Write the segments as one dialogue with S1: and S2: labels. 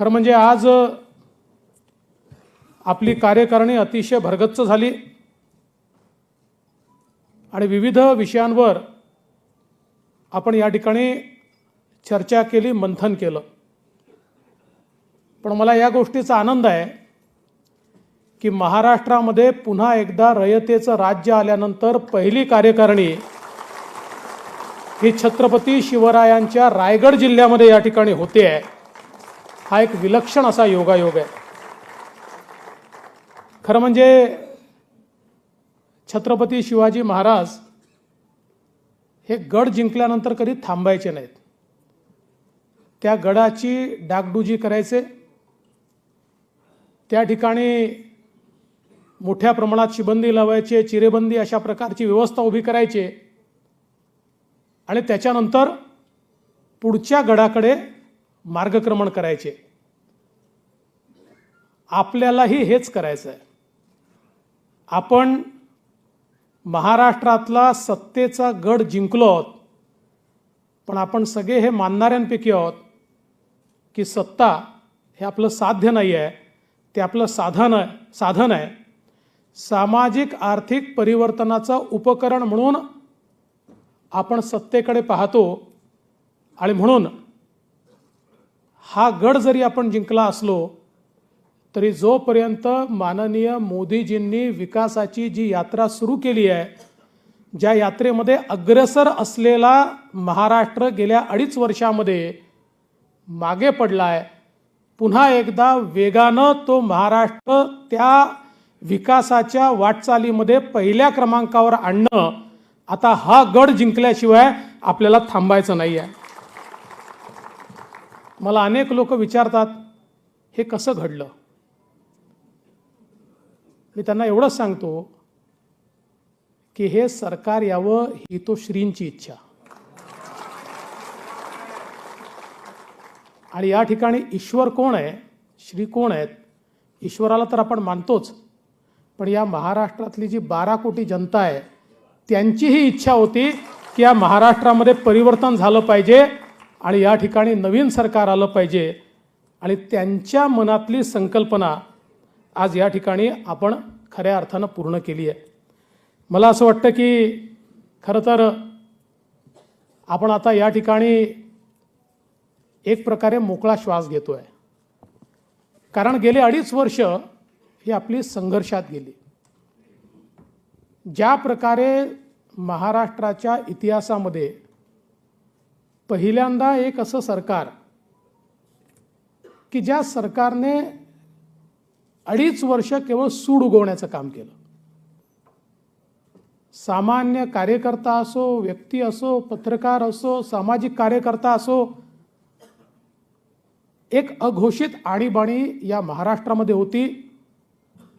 S1: खरं म्हणजे आज आपली कार्यकारिणी अतिशय भरगच्च झाली आणि विविध विषयांवर आपण या ठिकाणी चर्चा केली, मंथन केलं। पण मला या गोष्टीचा आनंद आहे की महाराष्ट्रामध्ये पुन्हा एकदा रयतेचं राज्य आल्यानंतर पहिली कार्यकारिणी ही छत्रपती शिवरायांच्या रायगड जिल्ह्यामध्ये या ठिकाणी होते आहे। हा एक विलक्षण असा योगायोग आहे। खरं म्हणजे छत्रपती शिवाजी महाराज हे गड जिंकल्यानंतर कधी थांबायचे नाहीत। त्या गडाची डागडुजी करायचे, त्या ठिकाणी मोठ्या प्रमाणात शिबंदी लावायचे, चिरेबंदी अशा प्रकारची व्यवस्था उभी करायची आणि त्याच्यानंतर पुढच्या गडाकडे मार्गक्रमण करायचे। आपल्यालाही हेच करायचं आहे। आपण महाराष्ट्रातला सत्तेचा गड जिंकलो आहोत, पण आपण सगळे हे मानणाऱ्यांपैकी आहोत की सत्ता हे आपलं साध्य नाही आहे, ते आपलं साधन आहे। सामाजिक आर्थिक परिवर्तनाचं उपकरण म्हणून आपण सत्तेकडे पाहतो आणि म्हणून हा गड जरी आपण जिंकला असलो तरी जोपर्यंत माननीय मोदीजींनी विकासाची जी यात्रा सुरू केली आहे, ज्या यात्रेमध्ये अग्रेसर असलेला महाराष्ट्र गेल्या 2.5 वर्षामध्ये मागे पडला आहे, पुन्हा एकदा वेगानं तो महाराष्ट्र त्या विकासाच्या वाटचालीमध्ये पहिल्या क्रमांकावर आणणं, आता हा गड जिंकल्याशिवाय आपल्याला थांबायचं नाही आहे। मला अनेक लोक विचारतात हे कसं घडलं। मी त्यांना एवढंच सांगतो की हे सरकार यावं ही तो श्रींची इच्छा। आणि या ठिकाणी ईश्वर कोण आहे, श्री कोण आहेत? ईश्वराला तर आपण मानतोच, पण या महाराष्ट्रातली जी 12 कोटी जनता आहे त्यांचीही इच्छा होती की या महाराष्ट्रामध्ये परिवर्तन झालं पाहिजे आणि या ठिकाणी नवीन सरकार आलं पाहिजे आणि त्यांच्या मनातली संकल्पना आज या ठिकाणी आपण खऱ्या अर्थानं पूर्ण केली आहे। मला असं वाटतं की खरं तर आपण आता या ठिकाणी एक प्रकारे मोकळा श्वास घेतो आहे, कारण गेले 2.5 वर्ष ही आपली संघर्षात गेली। ज्या प्रकारे महाराष्ट्राच्या इतिहासामध्ये पहिल्यांदा एक असं सरकार की ज्या सरकारने 2.5 वर्ष केवळ सूड उगवण्याचं काम केलं। सामान्य कार्यकर्ता असो, व्यक्ती असो, पत्रकार असो, सामाजिक कार्यकर्ता असो, एक अघोषित आणीबाणी या महाराष्ट्रामध्ये होती।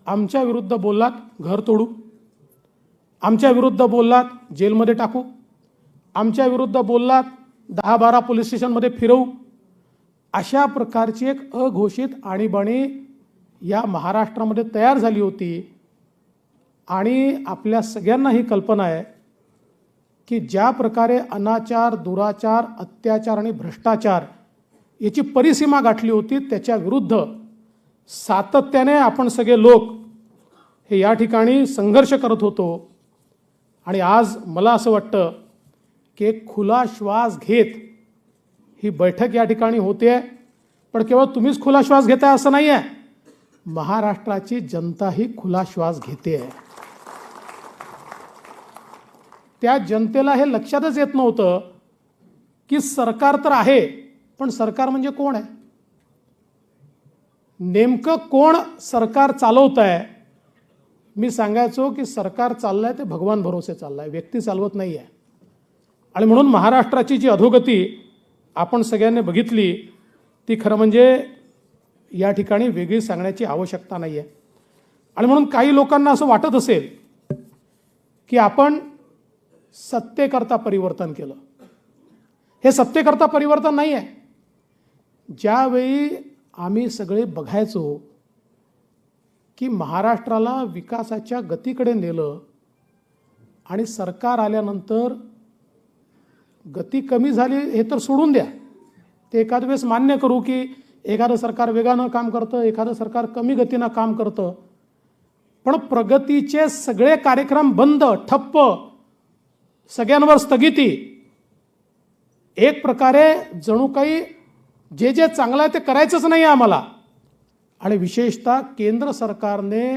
S1: आमच्या विरुद्ध बोललात घर तोडू, आमच्या विरुद्ध बोललात जेलमध्ये टाकू, आमच्या विरुद्ध बोललात 10-12 पोलीस स्टेशनमध्ये फिरवू, अशा प्रकारची एक अघोषित आणीबाणी या महाराष्ट्रामध्ये तयार झाली होती। आणि आपल्या सगळ्यांना ही कल्पना आहे की ज्या प्रकारे अनाचार, दुराचार, अत्याचार आणि भ्रष्टाचार याची परिसीमा गाठली होती, त्याच्या विरुद्ध सातत्याने आपण सगळे लोक हे या ठिकाणी संघर्ष करत होतो। आणि आज मला असं वाटतं की एक खुला श्वास घेत ही बैठक या ठिकाणी होते, पण केवळ तुम्हीच खुला श्वास घेताय असं नाही आहे, महाराष्ट्राची जनताही खुला श्वास घेते आहे। त्या जनतेला हे लक्षातच येत नव्हतं की सरकार तर आहे, पण सरकार म्हणजे कोण आहे, नेमकं कोण सरकार चालवत आहे। मी सांगायचो की सरकार चाललंय ते भगवान भरोसे चाललंय, व्यक्ती चालवत नाही आहे। आणि म्हणून महाराष्ट्राची जी अधोगती आपण सगळ्यांनी बघितली ती खरं म्हणजे या ठिकाणी वेगळी सांगण्याची आवश्यकता नाही आहे। आणि म्हणून काही लोकांना असं वाटत असेल की आपण सत्तेकरता परिवर्तन केलं, हे सत्तेकरता परिवर्तन नाही आहे। ज्यावेळी आम्ही सगळे बघायचो की महाराष्ट्राला विकासाच्या गतीकडे नेलं आणि सरकार आल्यानंतर गती कमी झाली हे तर सोडून द्या, ते एखाद वेळेस मान्य करू की एखादं सरकार वेगानं काम करतं, एखादं सरकार कमी गतीनं काम करतं, पण प्रगतीचे सगळे कार्यक्रम बंद, ठप्प, सगळ्यांवर स्थगिती. एक प्रकारे जणू काही जे जे चांगलं आहे ते करायचंच नाही आम्हाला. आणि विशेषतः केंद्र सरकारने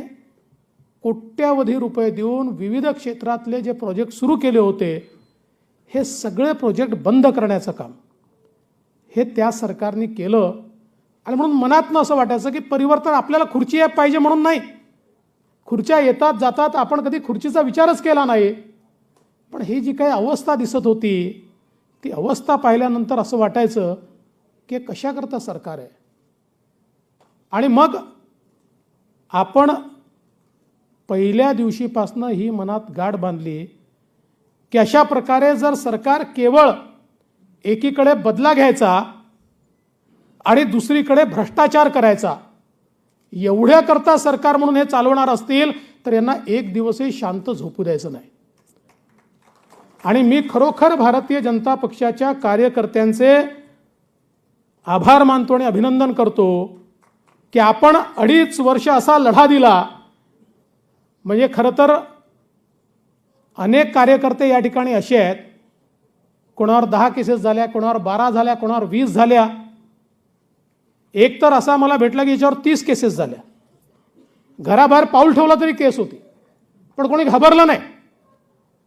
S1: कोट्यावधी रुपये देऊन विविध क्षेत्रातले जे प्रोजेक्ट सुरू केले होते, हे सगळे प्रोजेक्ट बंद करण्याचं काम हे त्या सरकारने केलं. आणि म्हणून मनातनं असं वाटायचं की परिवर्तन आपल्याला खुर्ची पाहिजे म्हणून नाही. खुर्च्या येतात जातात, आपण कधी खुर्चीचा विचारच केला नाही. पण ही जी काही अवस्था दिसत होती, ती अवस्था पाहिल्यानंतर असं वाटायचं की कशाकरता सरकार आहे. आणि मग आपण पहिल्या दिवशीपासनं ही मनात गाठ बांधली की अशा प्रकारे जर सरकार केवळ एकीकडे बदला घ्यायचा आणि दुसरीकडे भ्रष्टाचार करायचा, एवढ्याकरता सरकार म्हणून हे चालवणार असतील तर यांना एक दिवसही शांत झोपू द्यायचं नाही. आणि मी खरोखर भारतीय जनता पक्षाच्या कार्यकर्त्यांचे आभार मानतो आणि अभिनंदन करतो की आपण 2.5 वर्ष असा लढा दिला. म्हणजे खरं तर अनेक कार्यकर्ते या ठिकाणी असे आहेत, कोणावर 10 केसेस झाल्या, कोणावर 12 झाल्या, कोणावर 20 झाल्या. एक तर असा मला भेटला की याच्यावर 30 केसेस झाल्या. घराबाहेर पाऊल ठेवलं तरी केस होती, पण कोणी घाबरलं नाही.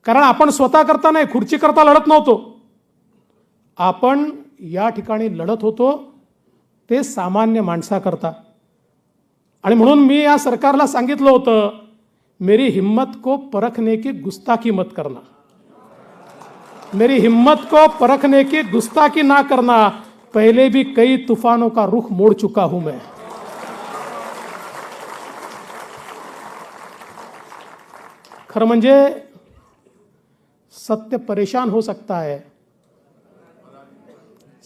S1: कारण आपण स्वतः करता नाही, खुर्ची करता लढत नव्हतो. आपण या ठिकाणी लढत होतो ते सामान्य माणसाकरता. आणि म्हणून मी या सरकारला सांगितलं होतं, मेरी हिम्मत को परखने की गुस्ताखी मत करना, मेरी हिम्मत को परखने की गुस्ताखी ना करना, पहले भी कई तूफानों का रुख मोड़ चुका हूं मैं. खरं म्हणजे सत्य परेशान हो सकता है,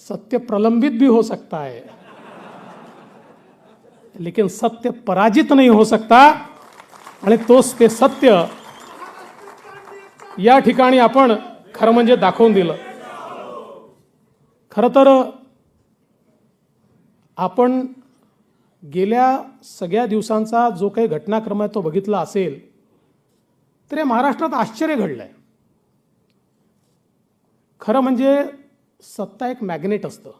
S1: सत्य प्रलंबित भी हो सकता है, लेकिन सत्य पराजित नहीं हो सकता. आणि तोच ते सत्य या ठिकाणी आपण खरं म्हणजे दाखवून दिलं. खरं तर आपण गेल्या सगळ्या दिवसांचा जो काही घटनाक्रम आहे तो बघितला असेल तर या महाराष्ट्रात आश्चर्य घडलंय. खरं म्हणजे सत्ता एक मॅग्नेट असतं,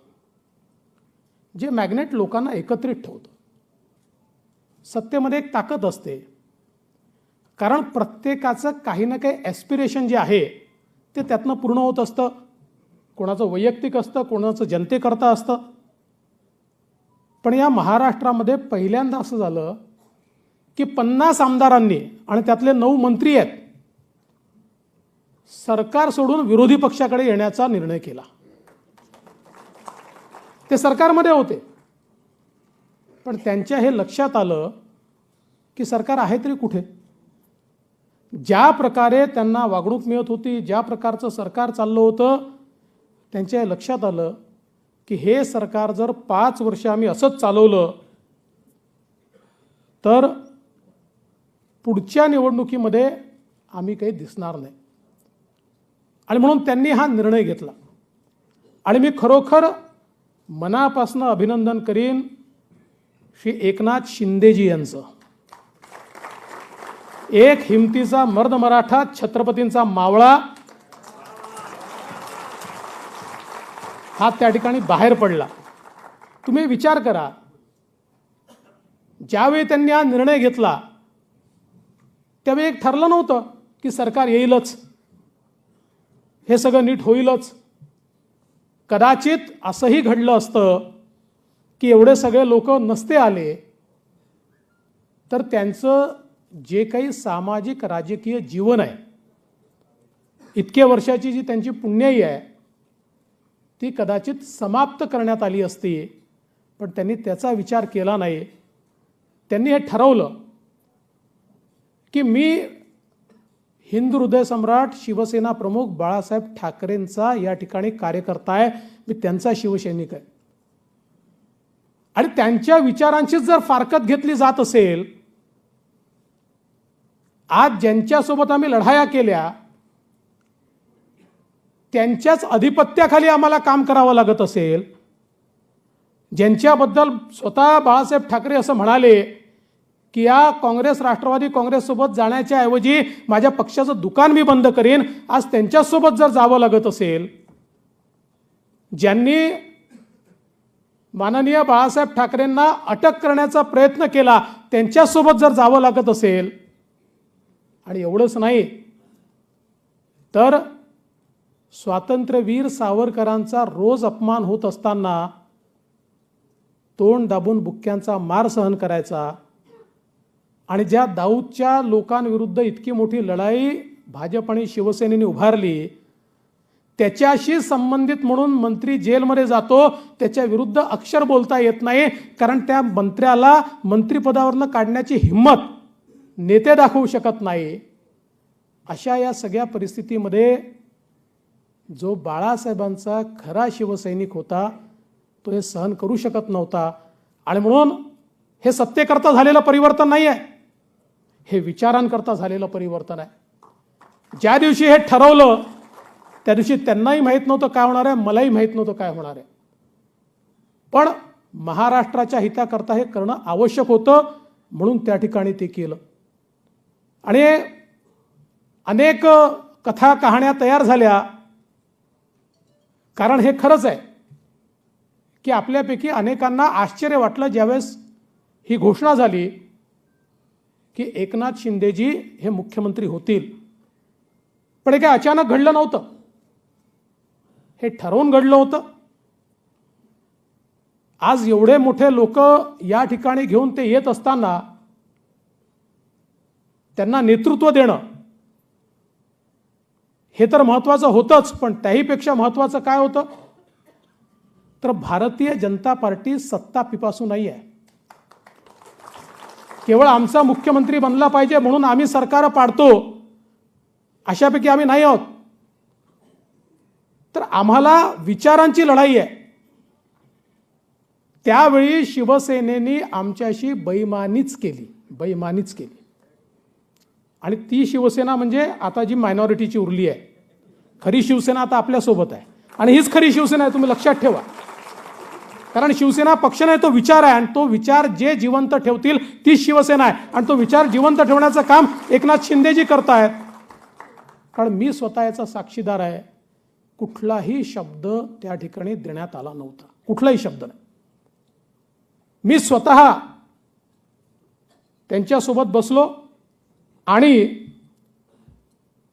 S1: जे मॅग्नेट लोकांना एकत्रित ठेवतं. सत्तेमध्ये एक ताकद असते, कारण प्रत्येकाचं काही ना काही ॲस्पिरेशन जे आहे ते त्यातनं पूर्ण होत असतं. कोणाचं वैयक्तिक असतं, कोणाचं जनतेकरता असतं. पण या महाराष्ट्रामध्ये पहिल्यांदा असं झालं की 50 आमदारांनी आणि त्यातले 9 मंत्री आहेत, सरकार सोडून विरोधी पक्षाकडे येण्याचा निर्णय केला. ते सरकारमध्ये होते, पण त्यांच्या हे लक्षात आलं की सरकार आहे तरी कुठे. ज्या प्रकारे त्यांना वागणूक मिळत होती, ज्या प्रकारचं सरकार चाललं होतं, त्यांच्या हे लक्षात आलं की हे सरकार जर 5 वर्ष आम्ही असंच चालवलं तर पुढच्या निवडणुकीमध्ये आम्ही काही दिसणार नाही. आणि म्हणून त्यांनी हा निर्णय घेतला. आणि मी खरोखर मनापासून अभिनंदन करीन श्री एकनाथ शिंदेजी यांचं. एक हिमतीचा मर्द मराठा, छत्रपतींचा मावळा हा त्या ठिकाणी बाहेर पडला. तुम्ही विचार करा, ज्यावेळी त्यांनी हा निर्णय घेतला त्यावेळी एक ठरलं नव्हतं की सरकार येईलच, हे सगळं नीट होईलच. कदाचित असंही घडलं असतं की एवढे सगळे लोक नसते आले तर त्यांचं जे काही सामाजिक राजकीय जीवन आहे, इतक्या वर्षाची जी त्यांची पुण्याई आहे, ती कदाचित समाप्त करण्यात आली असती. पण त्यांनी त्याचा विचार केला नाही. त्यांनी हे ठरवलं की मी हिंदू हृदय सम्राट शिवसेना प्रमुख बाळासाहेब ठाकरेंचा या ठिकाणी कार्यकर्ता आहे, मी त्यांचा शिवसैनिक आहे. आणि त्यांच्या विचारांचीच जर फारकत घेतली जात असेल, आज ज्यांच्यासोबत आम्ही लढाया केल्या त्यांच्याच अधिपत्याखाली आम्हाला काम करावं लागत असेल, ज्यांच्याबद्दल स्वतः बाळासाहेब ठाकरे असं म्हणाले की या काँग्रेस राष्ट्रवादी काँग्रेससोबत जाण्याच्या ऐवजी माझ्या पक्षाचं दुकान मी बंद करेन, आज त्यांच्यासोबत जर जावं लागत असेल, ज्यांनी माननीय बाळासाहेब ठाकरेंना अटक करण्याचा प्रयत्न केला त्यांच्यासोबत जर जावं लागत असेल, आणि एवढंच नाही तर स्वातंत्र्यवीर सावरकरांचा रोज अपमान होत असताना तोंड दाबून बुक्क्यांचा मार सहन करायचा, आणि ज्या दाऊदच्या लोकांविरुद्ध इतकी मोठी लढाई भाजप आणि शिवसेनेने उभारली, त्याच्याशी संबंधित म्हणून मंत्री जेलमध्ये जातो, त्याच्या विरुद्ध अक्षर बोलता येत नाही, कारण त्या मंत्र्याला मंत्रिपदावरनं काढण्याची हिंमत नेते दाखवू शकत नाही. अशा या सगळ्या परिस्थितीमध्ये जो बाळासाहेबांचा खरा शिवसैनिक होता तो हे सहन करू शकत नव्हता. आणि म्हणून हे सत्तेकरता झालेलं परिवर्तन नाही आहे, हे विचारांकरता झालेलं परिवर्तन आहे. ज्या दिवशी हे ठरवलं त्या दिवशी त्यांनाही माहीत नव्हतं काय होणार आहे, मलाही माहीत नव्हतं काय होणार आहे, पण महाराष्ट्राच्या हिताकरता हे करणं आवश्यक होतं, म्हणून त्या ठिकाणी ते केलं. आणि अनेक कथा कहाण्या तयार झाल्या, कारण हे खरंच आहे की आपल्यापैकी अनेकांना आश्चर्य वाटलं ज्यावेळेस ही घोषणा झाली की एकनाथ शिंदेजी हे मुख्यमंत्री होतील. पण हे काय अचानक घडलं नव्हतं, हे ठरवून घडलं होतं. आज एवढे मोठे लोक या ठिकाणी घेऊन ते येत असताना त्यांना नेतृत्व देणं हे तर महत्त्वाचं होतंच, पण त्याहीपेक्षा महत्त्वाचं काय होतं तर भारतीय जनता पार्टी सत्ता पिपासू नाही आहे. केवळ आमचा मुख्यमंत्री बनला पाहिजे म्हणून आम्ही सरकार पाडतो अशापैकी आम्ही नाही आहोत. तर आम्हाला विचारांची लढाई आहे. त्यावेळी शिवसेनेने आमच्याशी बेईमानीच केली, आणि ती शिवसेना म्हणजे आता जी मायनॉरिटीची उरली आहे. खरी शिवसेना आता आपल्यासोबत आहे, आणि हीच खरी शिवसेना आहे, तुम्ही लक्षात ठेवा. कारण शिवसेना पक्ष नाही, तो विचार आहे, आणि तो विचार जे जिवंत ठेवतील तीच शिवसेना आहे, आणि तो विचार जिवंत ठेवण्याचं काम एकनाथ शिंदेजी करतायत. कारण मी स्वतः याचा साक्षीदार आहे, कुठलाही शब्द त्या ठिकाणी देण्यात आला नव्हता, कुठलाही शब्द नाही. मी स्वतः त्यांच्यासोबत बसलो आणि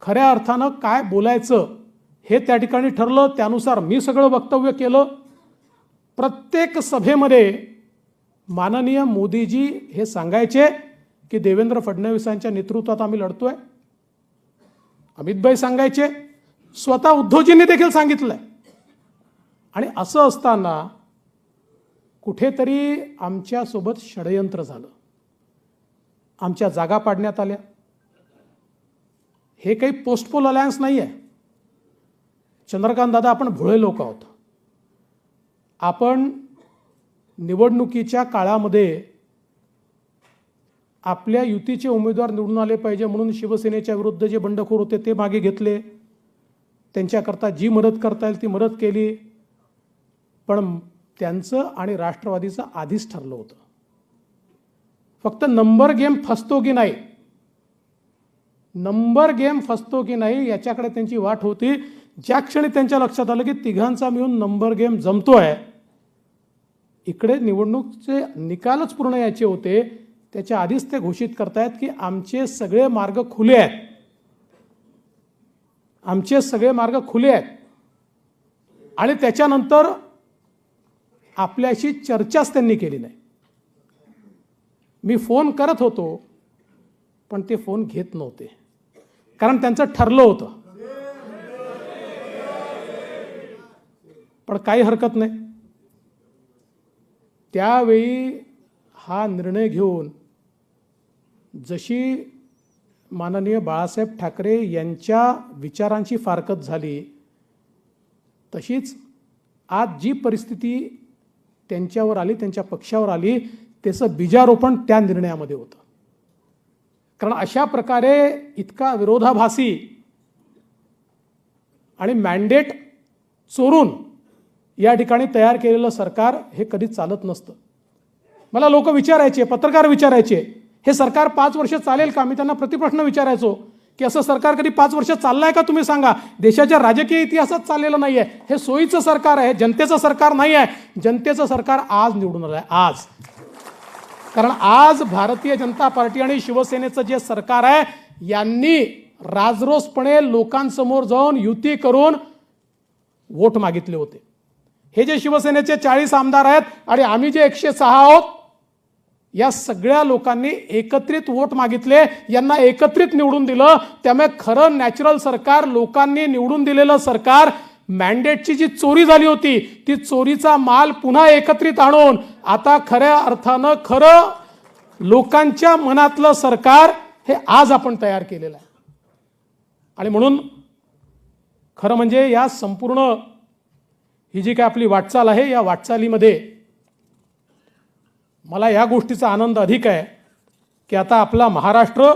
S1: खऱ्या अर्थानं काय बोलायचं हे त्या ठिकाणी ठरलं. त्यानुसार मी सगळं वक्तव्य केलं. प्रत्येक सभेमध्ये माननीय मोदीजी हे सांगायचे की देवेंद्र फडणवीसांच्या नेतृत्वात आम्ही लढतोय. अमितभाई सांगायचे, स्वतः उद्धवजींनी देखील सांगितलंय. आणि असं असताना कुठेतरी आमच्यासोबत षडयंत्र झालं, आमच्या जागा पाडण्यात आल्या. हे काही पोस्टपोल अलायन्स नाही आहे. चंद्रकांत दादा, आपण भोळे लोक आहोत. आपण निवडणुकीच्या काळामध्ये आपल्या युतीचे उमेदवार निवडून आले पाहिजे म्हणून शिवसेनेच्या विरुद्ध जे बंडखोर होते ते मागे घेतले, त्यांच्याकरता जी मदत करता येईल ती मदत केली. पण त्यांचं आणि राष्ट्रवादीचं आधीच ठरलं होतं. फक्त नंबर गेम फसतो की नाही, नंबर गेम फसतो की नाही याच्याकडे त्यांची वाट होती. ज्या क्षणी त्यांच्या लक्षात आलं की तिघांचा मिळून नंबर गेम जमतोय, इकडे निवडणूकचे निकालच पूर्ण यायचे होते, त्याच्या आधीच ते घोषित करतायत की आमचे सगळे मार्ग खुले आहेत, आमचे सगळे मार्ग खुले आहेत. आणि त्याच्यानंतर आपल्याशी चर्चाच त्यांनी केली नाही. मी फोन करत होतो पण ते फोन घेत नव्हते, कारण त्यांचं ठरलं होतं. पण काही हरकत नाही, त्यावेळी हा निर्णय घेऊन जशी माननीय बाळासाहेब ठाकरे यांच्या विचारांची फारकत झाली, तशीच आज जी परिस्थिती त्यांच्यावर आली, त्यांच्या पक्षावर आली, त्याचं बीजारोपण त्या निर्णयामध्ये होतं. कारण अशा प्रकारे इतका विरोधाभासी आणि मॅन्डेट चोरून या ठिकाणी तयार केलेलं सरकार हे कधीच चालत नसतं. मला लोक विचारायचे, पत्रकार विचारायचे, हे सरकार 5 वर्ष चालेल का? मी त्यांना प्रतिप्रश्न विचारायचो की असं सरकार कधी 5 वर्ष चाललंय का? तुम्ही सांगा. देशाच्या राजकीय इतिहासात चाललेलं नाही आहे. हे सोयीचं सरकार आहे, जनतेचं सरकार नाही आहे. जनतेचं सरकार आज निवडून आलं आहे, आज. कारण आज भारतीय जनता पार्टी आणि शिवसेनेचं जे सरकार आहे, यांनी राजरोसपणे लोकांसमोर जाऊन युती करून वोट मागितले होते. हे जे शिवसेनेचे 40 आमदार आहेत आणि आम्ही जे 106 आहोत, या सगळ्या लोकांनी एकत्रित वोट मागितले, यांना एकत्रित निवडून दिलं. त्यामुळे खरं नॅचरल सरकार, लोकांनी निवडून दिलेलं सरकार, मॅन्डेटची जी चोरी झाली होती, ती चोरीचा माल पुन्हा एकत्रित आणून आता खऱ्या अर्थानं खरं लोकांच्या मनातलं सरकार हे आज आपण तयार केलेलं आहे. आणि म्हणून खरं म्हणजे या संपूर्ण ही जी काय आपली वाटचाल आहे, या वाटचालीमध्ये मला या गोष्टीचा आनंद अधिक आहे की आता आपला महाराष्ट्र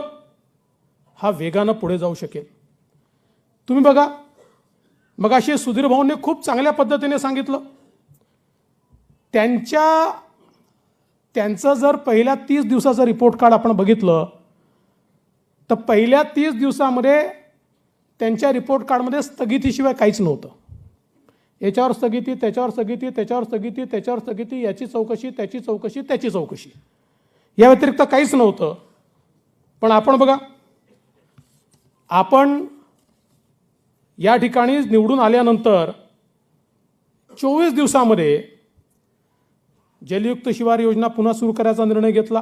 S1: हा वेगानं पुढे जाऊ शकेल. तुम्ही बघा, मगाशी सुधीर भाऊंनी खूप चांगल्या पद्धतीने सांगितलं. त्यांचं जर पहिल्या 30 दिवसाचं रिपोर्ट कार्ड आपण बघितलं तर पहिल्या 30 दिवसामध्ये त्यांच्या रिपोर्ट कार्डमध्ये स्थगितीशिवाय काहीच नव्हतं. याच्यावर स्थगिती, त्याच्यावर स्थगिती, त्याच्यावर स्थगिती, त्याच्यावर स्थगिती, याची चौकशी, त्याची चौकशी, त्याची चौकशी, या व्यतिरिक्त काहीच नव्हतं. पण आपण बघा, आपण या ठिकाणी निवडून आल्यानंतर 24 दिवसामध्ये जलयुक्त शिवार योजना पुन्हा सुरू करायचा निर्णय घेतला.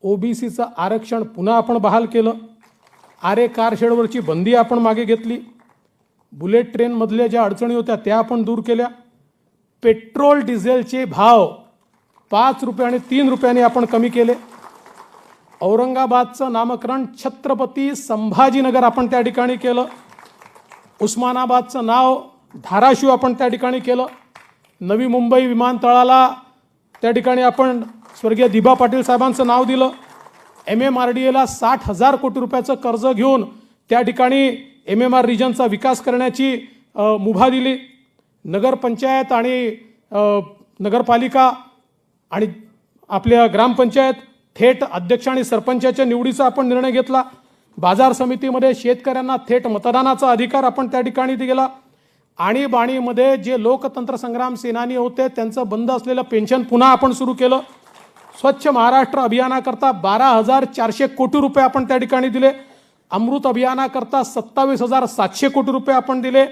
S1: ओबीसीचं आरक्षण पुन्हा आपण बहाल केलं. आरे कारशेडवरची बंदी आपण मागे घेतली. बुलेट ट्रेनमधल्या ज्या अडचणी होत्या त्या आपण दूर केल्या. पेट्रोल डिझेलचे भाव 5 रुपये आणि 3 रुपयांनी आपण कमी केले. औरंगाबादचं नामकरण छत्रपती संभाजीनगर आपण त्या ठिकाणी केलं. उस्मानाबादचं नाव धाराशिव आपण त्या ठिकाणी केलं. नवी मुंबई विमानतळाला त्या ठिकाणी आपण स्वर्गीय दिबा पाटील साहेबांचं नाव दिलं. MMRDAला 60,000 कोटी रुपयाचं कर्ज घेऊन त्या ठिकाणी MMR रिजनचा विकास करण्याची मुभा दिली. नगरपंचायत आणि नगरपालिका आणि आपल्या ग्रामपंचायत थेट अध्यक्ष आणि सरपंचाच्या निवडीचा आपण निर्णय घेतला. बाजार समितीमध्ये शेतकऱ्यांना थेट मतदानाचा अधिकार आपण त्या ठिकाणी दिला. आणीबाणीमध्ये जे लोकतंत्र संग्राम सेनानी होते त्यांचं बंद असलेलं पेन्शन पुन्हा आपण सुरू केलं. स्वच्छ महाराष्ट्र अभियानाकरता 12,400 कोटी रुपये आपण त्या ठिकाणी दिले. अमृत अभियानाकरता 27,700 कोटी रुपये आपण दिले.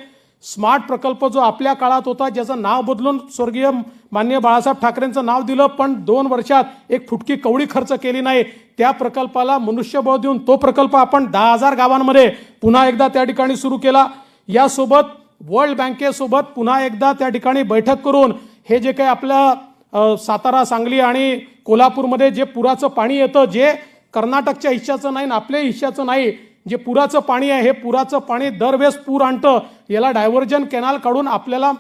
S1: स्मार्ट प्रकल्प जो आपल्या काळात होता, ज्याचं नाव बदलून स्वर्गीय माननीय बाळासाहेब ठाकरेंचं नाव दिलं, पण 2 वर्षात एक फुटकी कवडी खर्च केली नाही, त्या प्रकल्पाला मनुष्यबळ देऊन तो प्रकल्प आपण 10,000 गावांमध्ये पुन्हा एकदा त्या ठिकाणी सुरू केला. यासोबत वर्ल्ड बँकेसोबत पुन्हा एकदा त्या ठिकाणी बैठक करून हे जे काही आपल्या सातारा, सांगली आणि कोल्हापूरमध्ये जे पुराचं पाणी येतं, जे कर्नाटकच्या हिश्श्याचं नाही, आपल्या हिश्श्याचं नाही, जे पुराचं पाणी आहे, हे पुराचं पाणी दरवेळेस पूर आणतं, याला डायव्हर्जन कॅनल काढून आपल्याला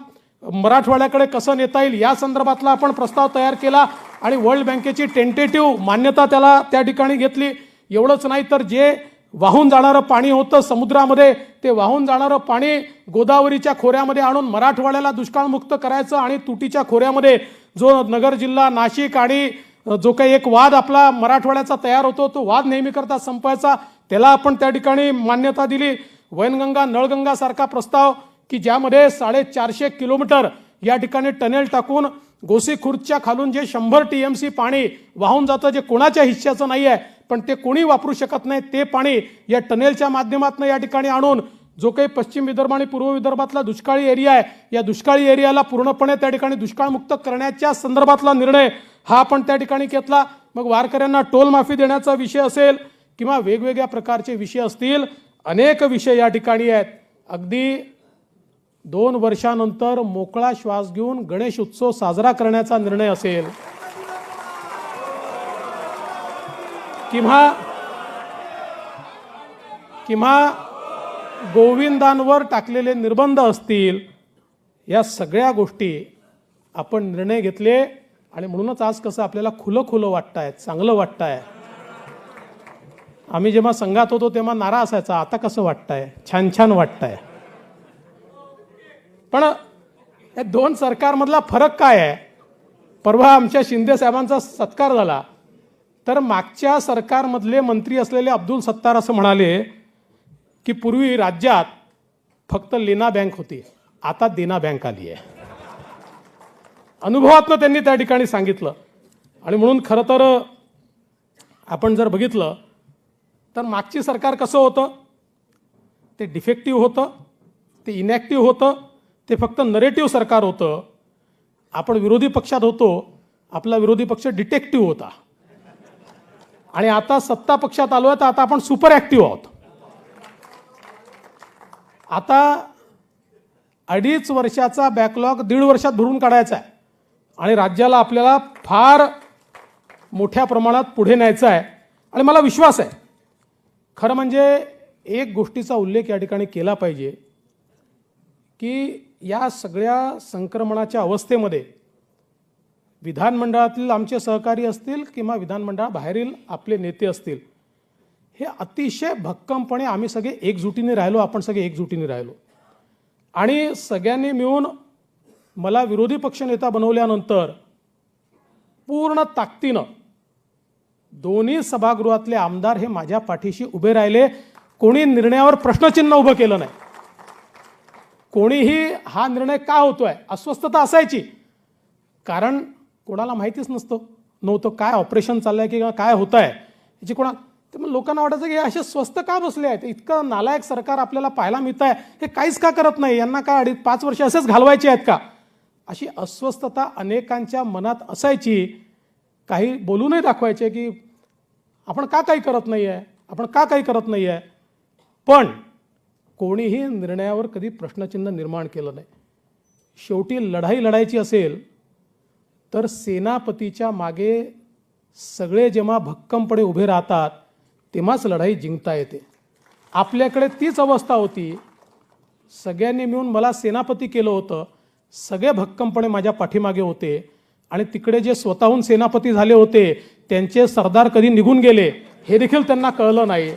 S1: मराठवाड्याकडे कसं नेता येईल या संदर्भातला आपण प्रस्ताव तयार केला आणि वर्ल्ड बँकेची टेंटेटिव्ह मान्यता त्याला त्या ठिकाणी घेतली. एवढंच नाही तर जे वाहून जाणारं पाणी होतं समुद्रामध्ये, ते वाहून जाणारं पाणी गोदावरीच्या खोऱ्यामध्ये आणून मराठवाड्याला दुष्काळमुक्त करायचं आणि तुटीच्या खोऱ्यामध्ये जो नगर जिल्हा, नाशिक आणि जो काही एक वाद आपला मराठवाड्याचा तयार होतो, तो वाद नेहमीकरता संपवायचा, त्याला आपण त्या ठिकाणी मान्यता दिली. वैनगंगा नळगंगा सारखा प्रस्ताव की ज्यामध्ये 450 किलोमीटर या ठिकाणी टनेल टाकून गोसीखुर्दच्या खालून जे 100 TMC पाणी वाहून जातं, जे कोणाच्या हिश्श्याचं नाही आहे, पण ते कोणी वापरू शकत नाही, ते पाणी या टनेलच्या माध्यमातून या ठिकाणी आणून जो काही पश्चिम विदर्भ आणि पूर्व विदर्भातला दुष्काळी एरिया आहे, या दुष्काळी एरियाला पूर्णपणे त्या ठिकाणी दुष्काळमुक्त करण्याच्या संदर्भातला निर्णय हा आपण त्या ठिकाणी घेतला. मग वारकऱ्यांना टोल माफी देण्याचा विषय असेल किंवा वेगवेगळ्या प्रकारचे विषय असतील, अनेक विषय या ठिकाणी आहेत. अगदी 2 वर्षानंतर मोकळा श्वास घेऊन गणेश उत्सव साजरा करण्याचा निर्णय असेल किंवा गोविंदांवर टाकलेले निर्बंध असतील, या सगळ्या गोष्टी आपण निर्णय घेतले आणि म्हणूनच आज कसं आपल्याला खुलं वाटतंय, चांगलं वाटतंय. आम्ही जेव्हा संघात होतो तेव्हा नारा असायचा, आता कसं वाटतंय, छान वाटतंय. पण या दोन सरकारमधला फरक काय आहे? परवा आमच्या शिंदे साहेबांचा सत्कार झाला तर मागच्या सरकारमधले मंत्री असलेले अब्दुल सत्तार असं म्हणाले की पूर्वी राज्यात फक्त लेना बँक होती, आता देना बँक आली आहे. अनुभवातनं त्यांनी त्या ठिकाणी सांगितलं. आणि म्हणून खरं तर आपण जर बघितलं तर मागची सरकार कसं होतं, ते डिफेक्टिव्ह होतं, ते इनॅक्टिव्ह होतं, ते फक्त नरेटिव्ह सरकार होतं. आपण विरोधी पक्षात होतो, आपला विरोधी पक्ष डिटेक्टिव्ह होता. आणि आता सत्ता पक्षात आलो आहे तर आता आपण सुपर ॲक्टिव्ह आहोत. आता 2.5 वर्षाचा बॅकलॉग 1.5 वर्षात भरून काढायचा आहे आणि राज्याला आपल्याला फार मोठ्या प्रमाणात पुढे न्यायचं आहे. आणि मला विश्वास आहे, खरं म्हणजे एक गोष्टीचा उल्लेख या ठिकाणी केला पाहिजे की या सगळ्या संक्रमणाच्या अवस्थेमध्ये विधानमंडळातील आमचे सहकारी असतील किंवा विधानमंडळाबाहेरील आपले नेते असतील, हे अतिशय भक्कमपणे आम्ही सगळे एकजुटीने राहिलो, आपण सगळे एकजुटीने राहिलो. आणि सगळ्यांनी मिळून मला विरोधी पक्षनेता बनवल्यानंतर पूर्ण ताकदीनं दोन्ही सभागृहातले आमदार हे माझ्या पाठीशी उभे राहिले. कोणी निर्णयावर प्रश्नचिन्ह उभं केलं नाही. कोणीही हा निर्णय का होतोय, अस्वस्थता असायची, कारण कोणाला माहितीच नव्हतं काय ऑपरेशन चाललंय किंवा काय होत आहे याची तर मग लोकांना वाटायचं की हे असे स्वस्त का बसले आहेत, इतकं नालायक सरकार आपल्याला पाहायला मिळत आहे, हे काहीच का करत नाही, यांना काय 2.5-5 वर्ष असेच घालवायचे आहेत का, अशी अस्वस्थता अनेकांच्या मनात असायची. काही बोलूनही दाखवायचे की आपण का काही करत नाही आहे, आपण का काही करत नाही आहे. पण कोणीही निर्णयावर कधी प्रश्नचिन्ह निर्माण केलं नाही. शेवटी लढाई लढायची असेल तर सेनापतीच्या मागे सगळे जेव्हा भक्कमपणे उभे राहतात तेव्हाच लढाई जिंकता येते. आपल्याकडे तीच अवस्था होती. सगळ्यांनी मिळून मला सेनापती केलं होतं, सगळे भक्कमपणे माझ्या पाठीमागे होते. आणि तिकडे जे स्वतःहून सेनापती झाले होते त्यांचे सरदार कधी निघून गेले हे देखील त्यांना कळलं नाही,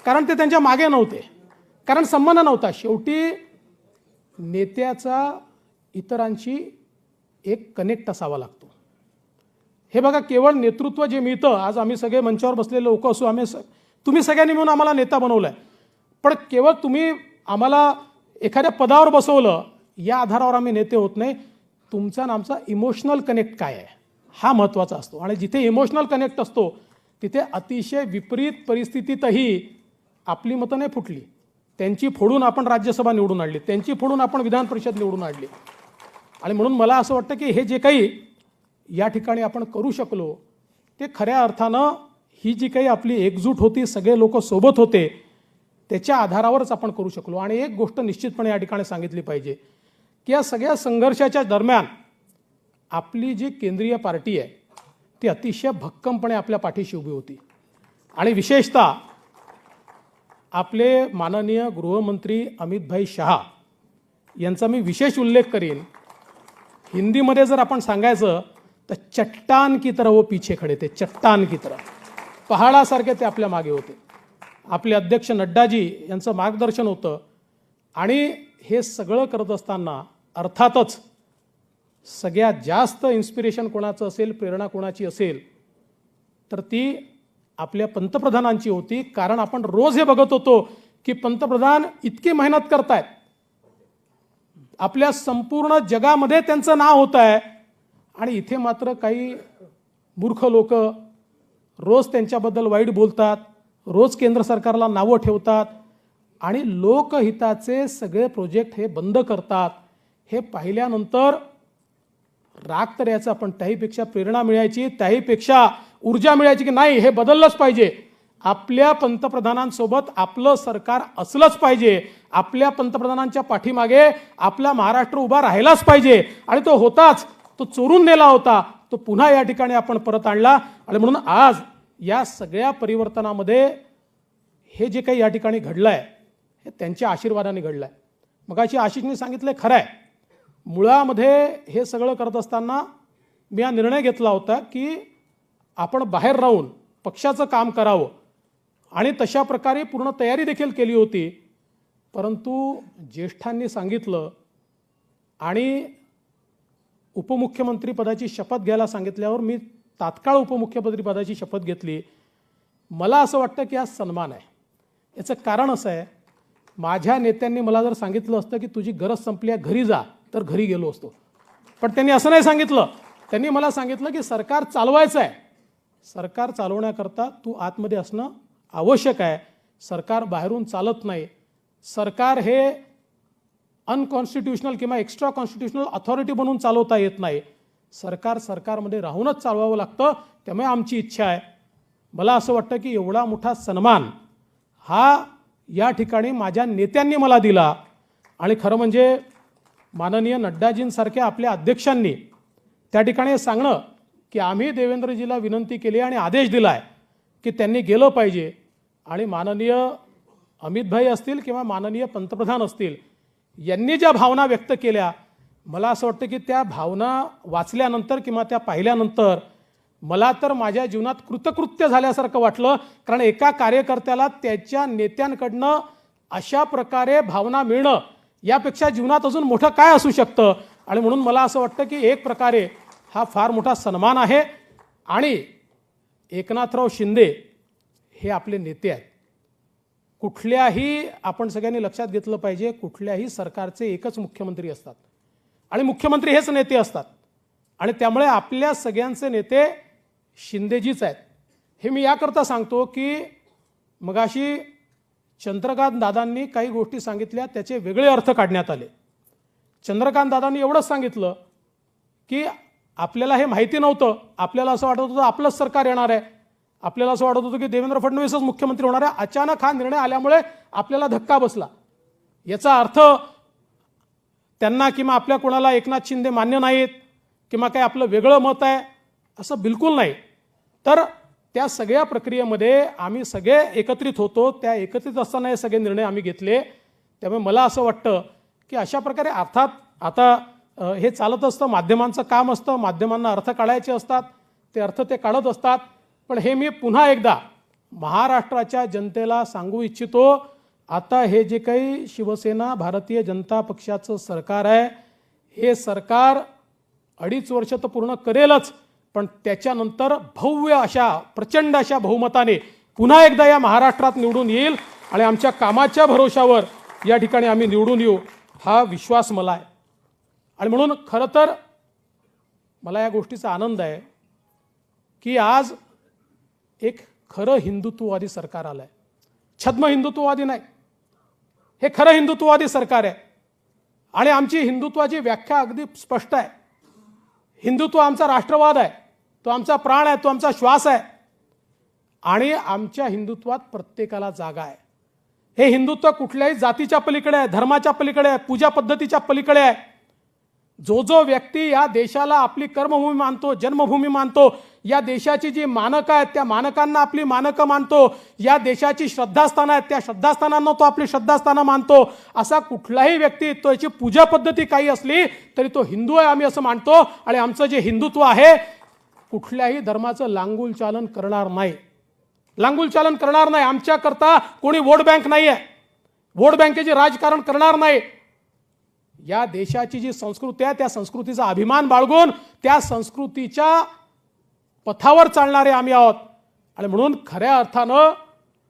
S1: कारण ते त्यांच्या मागे नव्हते, कारण संबंध नव्हता. शेवटी नेत्याचा इतरांशी एक कनेक्ट असावा लागतो. हे बघा, केवळ नेतृत्व जे मिळतं, आज आम्ही सगळे मंचावर बसलेले लोक असू, तुम्ही सगळ्यांनी मिळून आम्हाला नेता बनवलाय, पण केवळ तुम्ही आम्हाला एखाद्या पदावर बसवलं या आधारावर आम्ही नेते होत नाही. तुमचा आणि आमचा इमोशनल कनेक्ट काय आहे हा महत्त्वाचा असतो. आणि जिथे इमोशनल कनेक्ट असतो तिथे अतिशय विपरीत परिस्थितीतही आपली मतं नाही फुटली. त्यांची फोडून आपण राज्यसभा निवडून आणली, त्यांची फोडून आपण विधान परिषद निवडून आणली. आणि म्हणून मला असं वाटतं की हे जे काही या ठिकाणी आपण करू शकलो ते खऱ्या अर्थानं ही जी काही आपली एकजूट होती, सगळे लोक सोबत होते, त्याच्या आधारावरच आपण करू शकलो. आणि एक गोष्ट निश्चितपणे या ठिकाणी सांगितली पाहिजे की या सगळ्या संघर्षाच्या दरम्यान आपली जी केंद्रीय पार्टी आहे ती अतिशय भक्कमपणे आपल्या पाठीशी उभी होती. आणि विशेषतः आपले माननीय गृहमंत्री अमितभाई शहा यांचा मी विशेष उल्लेख करीन. हिंदीमध्ये जर आपण सांगायचं तर चट्टान की तरह वो पीछे खडे थे, चट्टान की तरह, पहाडासारखे ते आपल्या मागे होते. आपले अध्यक्ष नड्डाजी यांचं मार्गदर्शन होतं. आणि हे सगळं करत असताना अर्थातच सगळ्यात जास्त इन्स्पिरेशन कोणाचं असेल, प्रेरणा कोणाची असेल तर ती आपल्या पंतप्रधानांची होती. कारण आपण रोज हे बघत होतो की पंतप्रधान इतकी मेहनत करतायत, आपल्या संपूर्ण जगामध्ये त्यांचं नाव होत आहे, आणि इथे मात्र काही मूर्ख लोक रोज त्यांच्याबद्दल वाईट बोलतात, रोज केंद्र सरकारला नावं ठेवतात आणि लोकहिताचे सगळे प्रोजेक्ट हे बंद करतात. हे पाहिल्यानंतर राग तर याचा, पण त्याहीपेक्षा प्रेरणा मिळायची, त्याहीपेक्षा ऊर्जा मिळायची की नाही, हे बदललंच पाहिजे. आपल्या पंतप्रधानांसोबत आपलं सरकार असलंच पाहिजे, आपल्या पंतप्रधानांच्या पाठीमागे आपला महाराष्ट्र उभा राहिलाच पाहिजे. आणि तो होताच, तो चोरून नेला होता, तो पुन्हा या ठिकाणी आपण परत आणला. आणि म्हणून आज या सगळ्या परिवर्तनामध्ये हे जे काही या ठिकाणी घडलं आहे हे त्यांच्या आशीर्वादाने घडलं आहे. मगाशी आशिषने सांगितलं खरं आहे, मुळामध्ये हे सगळं करत असताना मी हा निर्णय घेतला होता की आपण बाहेर राहून पक्षाचं काम करावं, आणि तशा प्रकारे पूर्ण तयारी देखील केली होती. परंतु ज्येष्ठांनी सांगितलं आणि उपमुख्यमंत्री पदाची शपथ घ्यायला सांगितल्यावर मी तात्काळ उपमुख्यमंत्री पदाची शपथ घेतली. मला असं वाटतं की हा सन्मान आहे. याचं कारण असं आहे, माझ्या नेत्यांनी मला जर सांगितलं असतं की तुझी गरज संपली आहे, घरी जा, तर घरी गेलो असतो. पण त्यांनी असं नाही सांगितलं. त्यांनी मला सांगितलं की सरकार चालवायचं आहे. सरकार चालवण्याकरता तू आतमध्ये असणं आवश्यक आहे. सरकार बाहेरून चालत नाही. सरकार हे अनकॉन्स्टिट्युशनल किंवा एक्स्ट्रा कॉन्स्टिट्युशनल अथॉरिटी बनवून चालवता येत नाही. सरकार सरकारमध्ये राहूनच चालवावं लागतं. त्यामुळे आमची इच्छा आहे. मला असं वाटतं की एवढा मोठा सन्मान हा या ठिकाणी माझ्या नेत्यांनी मला दिला. आणि खरं म्हणजे माननीय नड्डाजींसारख्या आपल्या अध्यक्षांनी त्या ठिकाणी सांगणं की आम्ही देवेंद्रजीला विनंती केली आणि आदेश दिला आहे की त्यांनी गेलं पाहिजे. आणि माननीय अमितभाई असतील किंवा माननीय पंतप्रधान असतील यांनी ज्या भावना व्यक्त केल्या, मला असं वाटतं की त्या भावना वाचल्यानंतर किंवा त्या पाहिल्यानंतर मला तर माझ्या जीवनात कृतकृत्य झाल्यासारखं वाटलं. कारण एका कार्यकर्त्याला त्याच्या नेत्यांकडनं अशा प्रकारे भावना मिळणं यापेक्षा जीवनात अजून मोठं काय असू शकतं. आणि म्हणून मला असं वाटतं की एक प्रकारे हा फार मोठा सन्मान आहे. आणि एकनाथराव शिंदे हे आपले नेते आहेत. कुठल्याही आपण सगळ्यांनी लक्षात घेतलं पाहिजे, कुठल्याही सरकारचे एकच मुख्यमंत्री असतात आणि मुख्यमंत्री हेच नेते असतात. आणि त्यामुळे आपल्या सगळ्यांचे नेते शिंदेजीच आहेत. हे मी याकरता सांगतो की मगाशी चंद्रकांत दादांनी काही गोष्टी सांगितल्या, त्याचे वेगळे अर्थ काढण्यात आले. चंद्रकांत दादांनी एवढंच सांगितलं की आपल्याला हे माहिती नव्हतं. आपल्याला असं वाटत होतं आपलंच सरकार येणार आहे. आपल्याला असं वाटत होतं की देवेंद्र फडणवीसच मुख्यमंत्री होणार आहे. अचानक हा निर्णय आल्यामुळे आपल्याला धक्का बसला. याचा अर्थ त्यांना किंवा आपल्या कोणाला एकनाथ शिंदे मान्य नाहीत किंवा काय आपलं वेगळं मत आहे असं बिलकुल नाही. तर त्या सगळ्या प्रक्रियेमध्ये आम्ही सगळे एकत्रित होतो. त्या एकत्रित असताना हे सगळे निर्णय आम्ही घेतले. त्यामुळे मला असं वाटतं की अशा प्रकारे अर्थात आता हे चालत असतं, माध्यमांचं काम असतं, माध्यमांना अर्थ काढायचे असतात, ते अर्थ ते काढत असतात. पण हे मी पुन्हा एकदा महाराष्ट्राच्या जनतेला सांगू इच्छितो, आता हे जे काही शिवसेना भारतीय जनता पक्षाचं सरकार आहे, हे सरकार 2.5 वर्ष तर पूर्ण करेलच, पण त्याच्यानंतर भव्य अशा प्रचंड अशा बहुमताने पुन्हा एकदा या महाराष्ट्रात निवडून येईल आणि आमच्या कामाच्या भरोशावर या ठिकाणी आम्ही निवडून येऊ हा विश्वास मला आहे. आणि म्हणून खरं तर मला या गोष्टीचा आनंद आहे की आज एक खरं हिंदुत्ववादी सरकार आलं आहे. छद्म हिंदुत्ववादी नाही, हे खरं हिंदुत्ववादी सरकार आहे. आणि आमची हिंदुत्वाची व्याख्या अगदी स्पष्ट आहे. हिंदुत्व आमचा राष्ट्रवाद आहे, तो आमचा प्राण आहे, तो आमचा श्वास आहे. आणि आमच्या हिंदुत्वात प्रत्येकाला जागा आहे. हे हिंदुत्व कुठल्याही जातीच्या पलीकडे आहे, धर्माच्या पलीकडे आहे, पूजा पद्धतीच्या पलीकडे आहे. जो जो व्यक्ती या देशाला आपली कर्मभूमी मानतो, जन्मभूमी मानतो, या देशाची जी मानकं आहेत त्या मानकांना आपली मानकं मानतो, या देशाची श्रद्धास्थानं आहेत त्या श्रद्धास्थानांना तो आपली श्रद्धास्थानं मानतो, असा कुठलाही व्यक्ती, तो याची पूजा पद्धती काही असली तरी तो हिंदू आहे आम्ही असं मानतो. आणि आमचं जे हिंदुत्व आहे कुठल्याही धर्माचं लांगुल चालन करणार नाही, लांगुल चालन करणार नाही. आमच्याकरता कोणी वोट बँक नाही आहे, वोट बँकेचे राजकारण करणार नाही. या देशाची जी संस्कृती आहे त्या संस्कृतीचा अभिमान बाळगून त्या संस्कृतीच्या पथावर चालणारे आम्ही आहोत. आणि म्हणून खऱ्या अर्थानं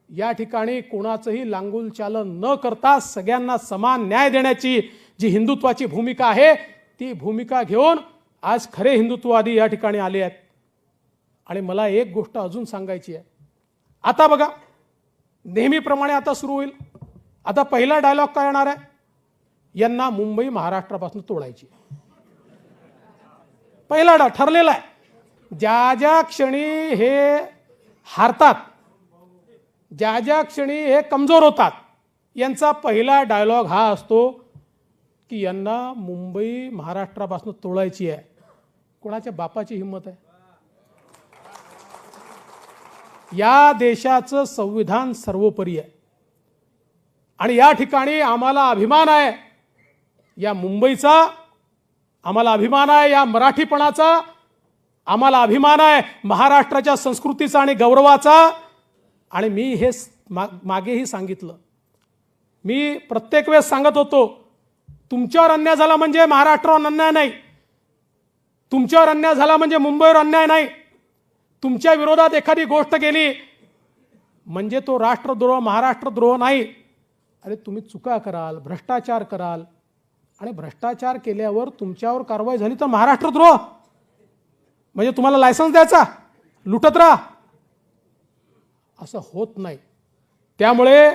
S1: या ठिकाणी कोणाचंही लांगुल चालन न करता सगळ्यांना समान न्याय देण्याची जी हिंदुत्वाची भूमिका आहे ती भूमिका घेऊन आज खरे हिंदुत्ववादी या ठिकाणी आले आहेत. आणि मला एक गोष्ट अजून सांगायची आहे. आता बघा, नेहमीप्रमाणे आता सुरू होईल. आता पहिला डायलॉग काय येणार आहे? यांना मुंबई महाराष्ट्रापासून तोडायची. पहिला ठरलेला आहे. ज्या ज्या क्षणी हे हारतात, ज्या ज्या क्षणी हे कमजोर होतात, यांचा पहिला डायलॉग हा असतो की यांना मुंबई महाराष्ट्रापासून तोडायची आहे. कोणाच्या बापाची हिंमत आहे? या देशाचं संविधान सर्वोपरी आहे आणि या ठिकाणी आम्हाला अभिमान आहे या मुंबईचा, आम्हाला अभिमान आहे या मराठीपणाचा, आम्हाला अभिमान आहे महाराष्ट्राच्या संस्कृतीचा आणि गौरवाचा. आणि मी हे मागेही सांगितलं, मी प्रत्येक वेळेस सांगत होतो, तुमच्यावर अन्याय झाला म्हणजे महाराष्ट्रावर अन्याय नाही. तुमच्यावर अन्याय झाला म्हणजे मुंबईवर अन्याय नाही. तुमच्या विरोधात एखादी गोष्ट केली म्हणजे तो राष्ट्रद्रोह महाराष्ट्रद्रोह नाही. अरे तुम्ही चुका कराल, भ्रष्टाचार कराल आणि भ्रष्टाचार केल्यावर तुमच्यावर कारवाई झाली तर महाराष्ट्रद्रोह म्हणजे तुम्हाला लायसन्स द्यायचा, लुटत राहा, असं होत नाही. त्यामुळे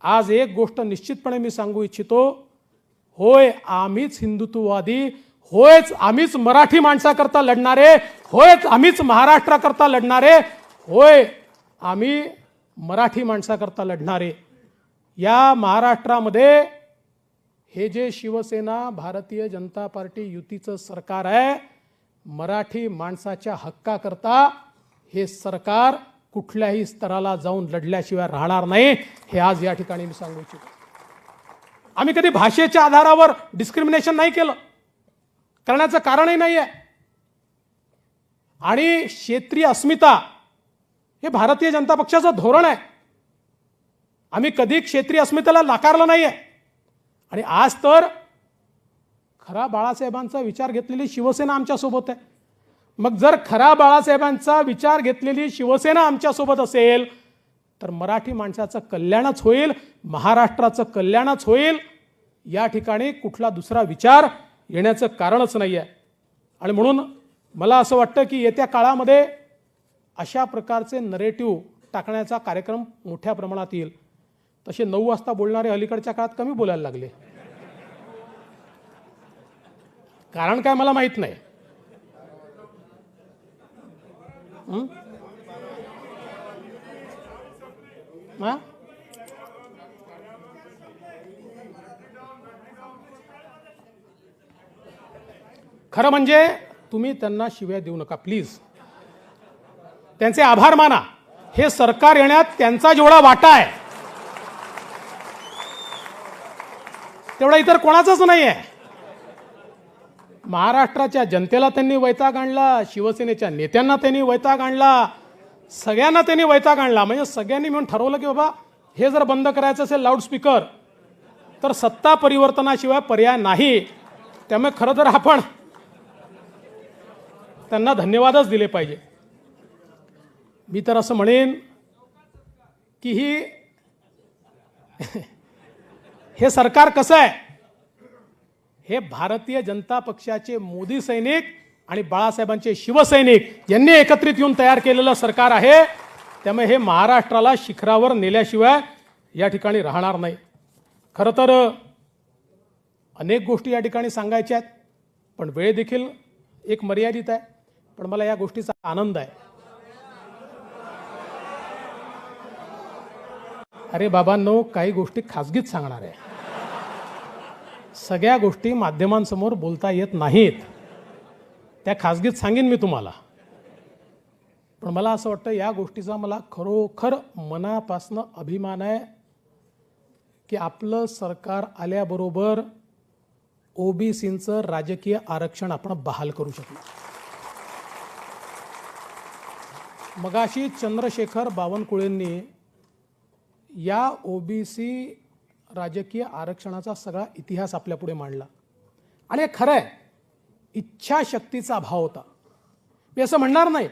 S1: आज एक गोष्ट निश्चितपणे मी सांगू इच्छितो, होय आम्हीच हिंदुत्ववादी, होयच आम्हीच मराठी माणसाकरता लढणारे, होयच आम्हीच महाराष्ट्राकरता लढणारे, होय आम्ही मराठी माणसाकरता लढणारे. या महाराष्ट्रामध्ये हे जे शिवसेना भारतीय जनता पार्टी युतीचं सरकार आहे, मराठी माणसाच्या हक्काकरता हे सरकार कुठल्याही स्तराला जाऊन लढल्याशिवाय राहणार नाही. हे आज या ठिकाणी मी सांगू इच्छितो. आम्ही कधी भाषेच्या आधारावर डिस्क्रिमिनेशन नाही केलं, करण्याचं कारणही नाही आहे. आणि क्षेत्रीय अस्मिता हे भारतीय जनता पक्षाचं धोरण आहे. आम्ही कधी क्षेत्रीय अस्मितेला नाकारलं नाही आहे. आणि आज तर खरा बाळासाहेबांचा विचार घेतलेली शिवसेना आमच्यासोबत आहे. मग जर खरा बाळासाहेबांचा विचार घेतलेली शिवसेना आमच्यासोबत असेल तर मराठी माणसाचं कल्याणच होईल, महाराष्ट्राचं कल्याणच होईल. या ठिकाणी कुठला दुसरा विचार येण्याचं कारणच नाही आहे. आणि म्हणून मला असं वाटतं की येत्या काळामध्ये अशा प्रकारचे नरेटिव्ह टाकण्याचा कार्यक्रम मोठ्या प्रमाणात येईल. तसे 9 वाजता बोलणारे अलीकडच्या काळात कमी बोलायला लागले. कारण काय मला माहीत नाही. खरं म्हणजे तुम्ही त्यांना शिव्या देऊ नका प्लीज. त्यांचे आभार माना. हे सरकार येण्यात त्यांचा जेवढा वाटा आहे तेवढा इतर कोणाचाच नाही आहे. महाराष्ट्राच्या जनतेला त्यांनी वैताग आणला, शिवसेनेच्या नेत्यांना त्यांनी वैताग आणला, सगळ्यांना त्यांनी वैताग आणला. म्हणजे सगळ्यांनी मिळून ठरवलं की बाबा हे जर बंद करायचं असेल लाऊडस्पीकर तर सत्ता परिवर्तनाशिवाय पर्याय नाही. त्यामुळे खरं तर आपण त्यांना धन्यवादच दिले पाहिजे. मी तर असं म्हणेन की हे सरकार कसं आहे, हे भारतीय जनता पक्षाचे मोदी सैनिक आणि बाळासाहेबांचे शिवसैनिक यांनी एकत्रित येऊन तयार केलेलं सरकार आहे. त्यामुळे हे महाराष्ट्राला शिखरावर नेल्याशिवाय या ठिकाणी राहणार नाही. खरं तर अनेक गोष्टी या ठिकाणी सांगायच्या आहेत पण वेळ देखील एक मर्यादित आहे. पण मला या गोष्टीचा आनंद आहे. अरे बाबांनो, काही गोष्टी खाजगीत सांगणार आहे. सगळ्या गोष्टी माध्यमांसमोर बोलता येत नाहीत. त्या खाजगीत सांगेन मी तुम्हाला. पण मला असं वाटतं या गोष्टीचा मला खरोखर मनापासून अभिमान आहे की आपलं सरकार आल्याबरोबर ओबीसींचं राजकीय आरक्षण आपण बहाल करू शकलो. मगाशी चंद्रशेखर बावनकुळेंनी या ओबीसी राजकीय आरक्षणाचा सगळा इतिहास आपल्यापुढे मांडला. आणि हे खरं आहे, इच्छाशक्तीचा अभाव होता. मी असं म्हणणार नाही.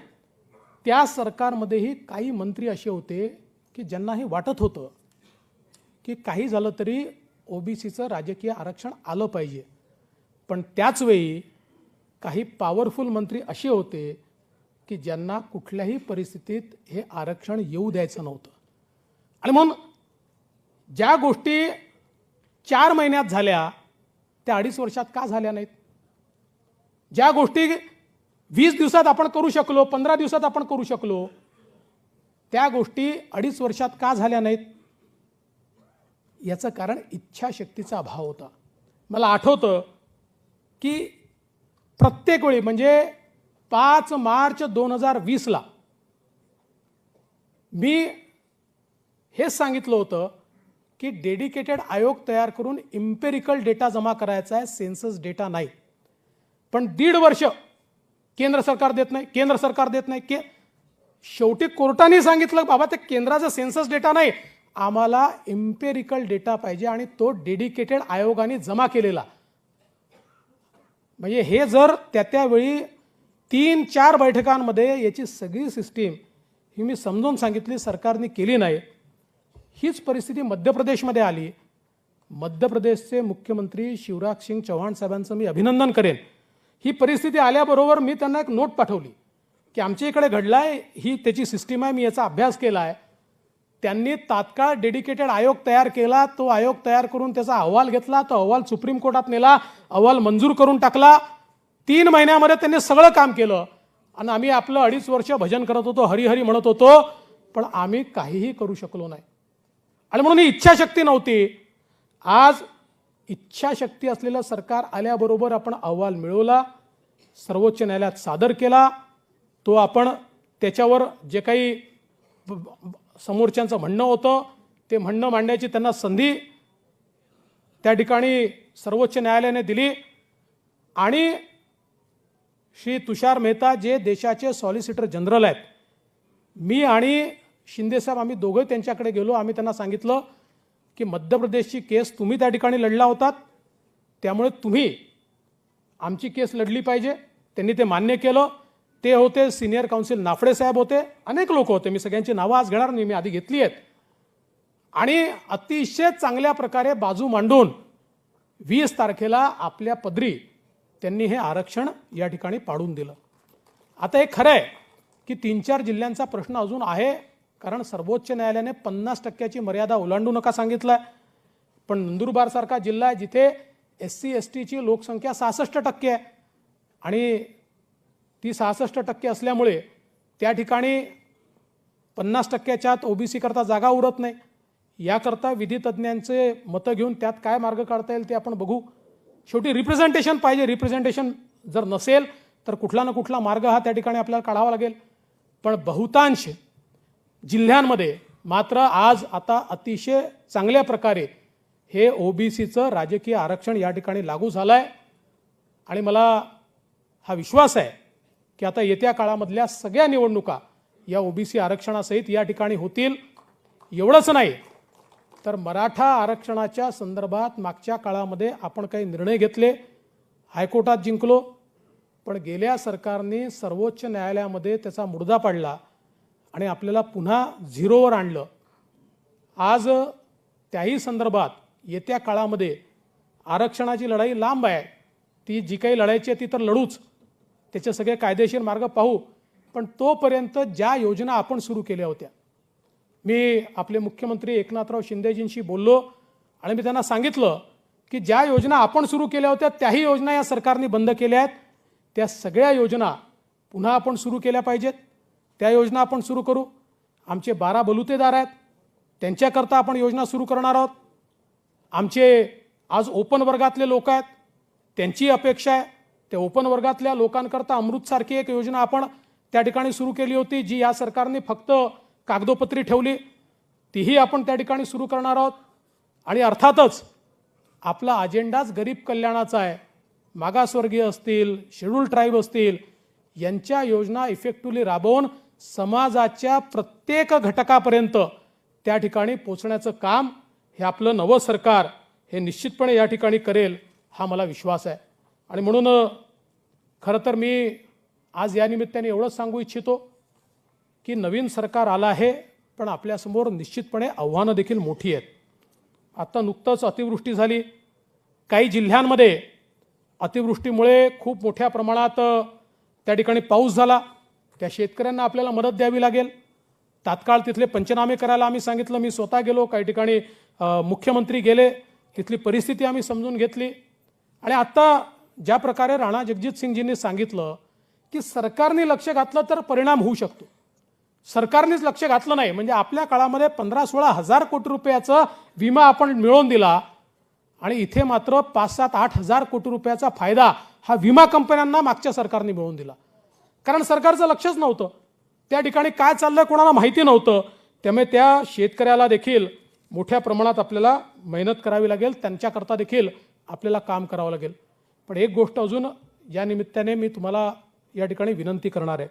S1: त्या सरकारमध्येही काही मंत्री असे होते की ज्यांना हे वाटत होतं की काही झालं तरी ओबीसीचं राजकीय आरक्षण आलं पाहिजे. पण त्याचवेळी काही पॉवरफुल मंत्री असे होते की ज्यांना कुठल्याही परिस्थितीत हे आरक्षण येऊ द्यायचं नव्हतं. आणि म्हणून ज्या गोष्टी 4 महिन्यात झाल्या त्या 2.5 वर्षात का झाल्या नाहीत? ज्या गोष्टी 20 दिवसात आपण करू शकलो, 15 दिवसात आपण करू शकलो, त्या गोष्टी 2.5 वर्षात का झाल्या नाहीत? याचं कारण इच्छाशक्तीचा अभाव होता. मला आठवतं की प्रत्येक वेळी म्हणजे 5 मार्च 2020ला मी हेच सांगितलं होतं की डेडिकेटेड आयोग तयार करून इम्पेरिकल डेटा जमा करायचा आहे, सेन्सस डेटा नाही. पण 1.5 वर्ष केंद्र सरकार देत नाही, केंद्र सरकार देत नाही. शेवटी कोर्टाने सांगितलं बाबा ते केंद्राचा सेन्सस डेटा नाही, आम्हाला इम्पेरिकल डेटा पाहिजे आणि तो डेडिकेटेड आयोगाने जमा केलेला. म्हणजे हे जर त्यावेळी 3-4 बैठकांमध्ये याची सगळी सिस्टीम ही मी समजून सांगितली, सरकारने केली नाही. हीच परिस्थिती मध्य प्रदेशमध्ये आली. मध्य प्रदेशचे मुख्यमंत्री शिवराज सिंग चौहान साहेबांचं मी अभिनंदन करेन. ही परिस्थिती आल्याबरोबर मी त्यांना एक नोट पाठवली की आमच्या इकडे घडलाय, ही त्याची सिस्टीम आहे, मी याचा अभ्यास केला आहे. त्यांनी तात्काळ डेडिकेटेड आयोग तयार केला. तो आयोग तयार करून त्याचा अहवाल घेतला. तो अहवाल सुप्रीम कोर्टात नेला. अहवाल मंजूर करून टाकला. 3 महिन्यामध्ये त्यांनी सगळं काम केलं. आणि आम्ही आपलं 2.5 वर्ष भजन करत होतो, हरिहरी म्हणत होतो, पण आम्ही काहीही करू शकलो नाही. आणि म्हणून ही इच्छाशक्ती नव्हती. आज इच्छाशक्ती असलेलं सरकार आल्याबरोबर आपण अहवाल मिळवला, सर्वोच्च न्यायालयात सादर केला. तो आपण त्याच्यावर जे काही समोरच्यांचं म्हणणं होतं ते म्हणणं मांडण्याची त्यांना संधी त्या ठिकाणी सर्वोच्च न्यायालयाने दिली. आणि श्री तुषार मेहता जे देशाचे सॉलिसिटर जनरल आहेत, मी आणि शिंदेसाहेब आम्ही दोघं त्यांच्याकडे गेलो. आम्ही त्यांना सांगितलं की मध्य प्रदेशची केस तुम्ही त्या ठिकाणी लढला होतात, त्यामुळे तुम्ही आमची केस लढली पाहिजे. त्यांनी ते मान्य केलं. ते होते सिनियर काउन्सिल नाफडे साहेब होते, अनेक लोक होते, मी सगळ्यांची नावं आज घेणार नाही, मी आधी घेतली आहेत. आणि अतिशय चांगल्या प्रकारे बाजू मांडून 20 तारखेला आपल्या पदरी त्यांनी हे आरक्षण या ठिकाणी पाडून दिलं. आता हे खरं आहे की 3-4 जिल्ह्यांचा प्रश्न अजून आहे, कारण सर्वोच्च न्यायालयाने 50% मर्यादा ओलांडू नका सांगितलं आहे. पण नंदुरबारसारखा जिल्हा आहे जिथे SC STची लोकसंख्या 66% आहे आणि ती 66% असल्यामुळे त्या ठिकाणी 50%च्या आत OBC करता जागा उरत नाही. याकरता विधितज्ञांचे मतं घेऊन त्यात काय मार्ग काढता येईल ते आपण बघू. शेवटी रिप्रेझेंटेशन पाहिजे. रिप्रेझेंटेशन जर नसेल तर कुठला ना कुठला मार्ग हा त्या ठिकाणी आपल्याला काढावा लागेल. पण बहुतांश जिल्ह्यांमध्ये मात्र आज आता अतिशय चांगल्या प्रकारे हे OBCचं राजकीय आरक्षण या ठिकाणी लागू झालं आहे. आणि मला हा विश्वास आहे की आता येत्या काळामधल्या सगळ्या निवडणुका या OBC आरक्षणासहित या ठिकाणी होतील. एवढंच नाही तर मराठा आरक्षणाच्या संदर्भात मागच्या काळामध्ये आपण काही निर्णय घेतले, हायकोर्टात जिंकलो, पण गेल्या सरकारने सर्वोच्च न्यायालयामध्ये त्याचा मुर्दा पाडला आणि आपल्याला पुन्हा झिरोवर आणलं. आज त्याही संदर्भात येत्या काळामध्ये आरक्षणाची लढाई लांब आहे. ती जी काही लढायची आहे ती तर लढूच, त्याचे सगळे कायदेशीर मार्ग पाहू. पण तोपर्यंत ज्या योजना आपण सुरू केल्या होत्या, मी आपले मुख्यमंत्री एकनाथराव शिंदेजींशी बोललो आणि मी त्यांना सांगितलं की ज्या योजना आपण सुरू केल्या होत्या त्याही योजना या सरकारने बंद केल्या आहेत. त्या सगळ्या योजना पुन्हा आपण सुरू केल्या पाहिजेत. त्या योजना आपण सुरू करू. आमचे 12 बलुतेदार आहेत, त्यांच्याकरता आपण योजना सुरू करणार आहोत. आमचे आज ओपन वर्गातले लोक आहेत, त्यांची अपेक्षा आहे. त्या ओपन वर्गातल्या लोकांकरता अमृतसारखी एक योजना आपण त्या ठिकाणी सुरू केली होती, जी या सरकारने फक्त कागदोपत्री ठेवली. तीही आपण त्या ठिकाणी सुरू करणार आहोत. आणि अर्थातच आपला अजेंडाच गरीब कल्याणाचा आहे. मागासवर्गीय असतील, शेड्यूल्ड ट्राईब असतील, यांच्या योजना इफेक्टिव्हली राबवून समाजाच्या प्रत्येक घटकापर्यंत त्या ठिकाणी पोचण्याचं काम हे आपलं नवं सरकार हे निश्चितपणे या ठिकाणी करेल, हा मला विश्वास आहे. आणि म्हणून खरं तर मी आज या निमित्ताने एवढंच सांगू इच्छितो की नवीन सरकार आलं आहे, पण आपल्यासमोर निश्चितपणे आव्हानं देखील मोठी आहेत. आता नुकतंच अतिवृष्टी झाली. काही जिल्ह्यांमध्ये अतिवृष्टीमुळे खूप मोठ्या प्रमाणात त्या ठिकाणी पाऊस झाला. त्या शेतकऱ्यांना आपल्याला मदत द्यावी लागेल. तात्काळ तिथले पंचनामे करायला आम्ही सांगितलं. मी स्वतः गेलो, काही ठिकाणी मुख्यमंत्री गेले, तिथली परिस्थिती आम्ही समजून घेतली. आणि आता ज्या प्रकारे राणा जगजितसिंगजींनी सांगितलं की सरकारने लक्ष घातलं तर परिणाम होऊ शकतो. सरकारनेच लक्ष घातलं नाही म्हणजे आपल्या काळामध्ये 15-16 हजार कोटी रुपयाचा विमा आपण मिळवून दिला आणि इथे मात्र 5-7-8 हजार कोटी रुपयाचा फायदा हा विमा कंपन्यांना मागच्या सरकारने मिळवून दिला. कारण सरकारचं लक्षच नव्हतं, त्या ठिकाणी काय चाललंय कोणाला माहिती नव्हतं. त्यामुळे त्या शेतकऱ्याला देखील मोठ्या प्रमाणात आपल्याला मेहनत करावी लागेल, त्यांच्याकरता देखील आपल्याला काम करावं लागेल. पण एक गोष्ट अजून या निमित्ताने मी तुम्हाला या ठिकाणी विनंती करणार आहे.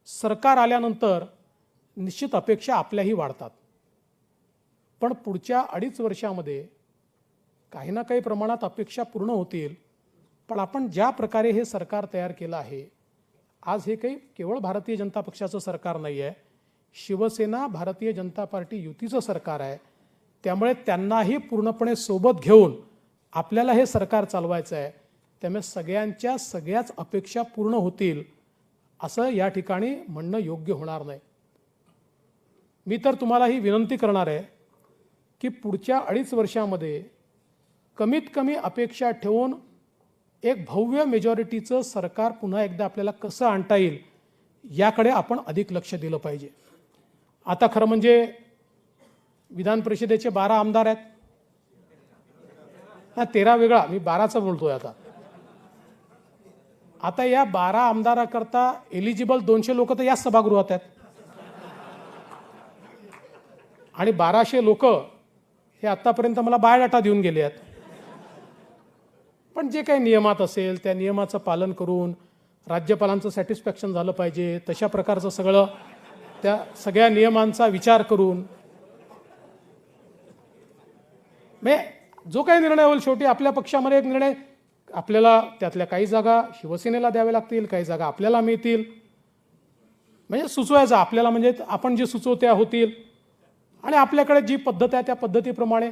S1: सरकार आल्यानंतर निश्चित अपेक्षा आपल्याही वाढतात, पण पुढच्या 2.5 वर्षामध्ये काही ना काही प्रमाणात अपेक्षा पूर्ण होतील. पण आपण ज्या प्रकारे हे सरकार तयार केलं आहे, आज हे काही केवळ भारतीय जनता पक्षाचं सरकार नाही आहे, शिवसेना भारतीय जनता पार्टी युतीचं सरकार आहे. त्यामुळे त्यांनाही पूर्णपणे सोबत घेऊन आपल्याला हे सरकार चालवायचं आहे. त्यामुळे सगळ्यांच्या सगळ्याच अपेक्षा पूर्ण होतील असं या ठिकाणी म्हणणं योग्य होणार नाही. मी तर तुम्हाला ही विनंती करणार आहे की पुढच्या 2.5 वर्षामध्ये कमीत कमी अपेक्षा ठेवून एक भव्य मेजॉरिटीचं सरकार पुन्हा एकदा आपल्याला कसं आणता येईल याकडे आपण अधिक लक्ष दिलं पाहिजे. आता खरं म्हणजे विधान परिषदेचे 12 आमदार आहेत. हा 13 वेगळा, मी 12चं बोलतोय आता. आता या 12 आमदाराकरता एलिजिबल 200 लोक तर याच सभागृहात आहेत आणि 1200 लोक हे आतापर्यंत मला बायोडाटा देऊन गेले आहेत. पण जे काही नियमात असेल त्या नियमाचं पालन करून राज्यपालांचं सॅटिस्फॅक्शन झालं पाहिजे, तशा प्रकारचं सगळं त्या सगळ्या नियमांचा विचार करून जो काही निर्णय होईल शेवटी आपल्या पक्षामध्ये एक निर्णय, आपल्याला त्यातल्या काही जागा शिवसेनेला द्याव्या लागतील, काही जागा आपल्याला मिळतील. म्हणजे सुचवायचं आपल्याला, म्हणजे आपण जे सुचवू त्या होतील आणि आपल्याकडे जी पद्धत आहे त्या पद्धतीप्रमाणे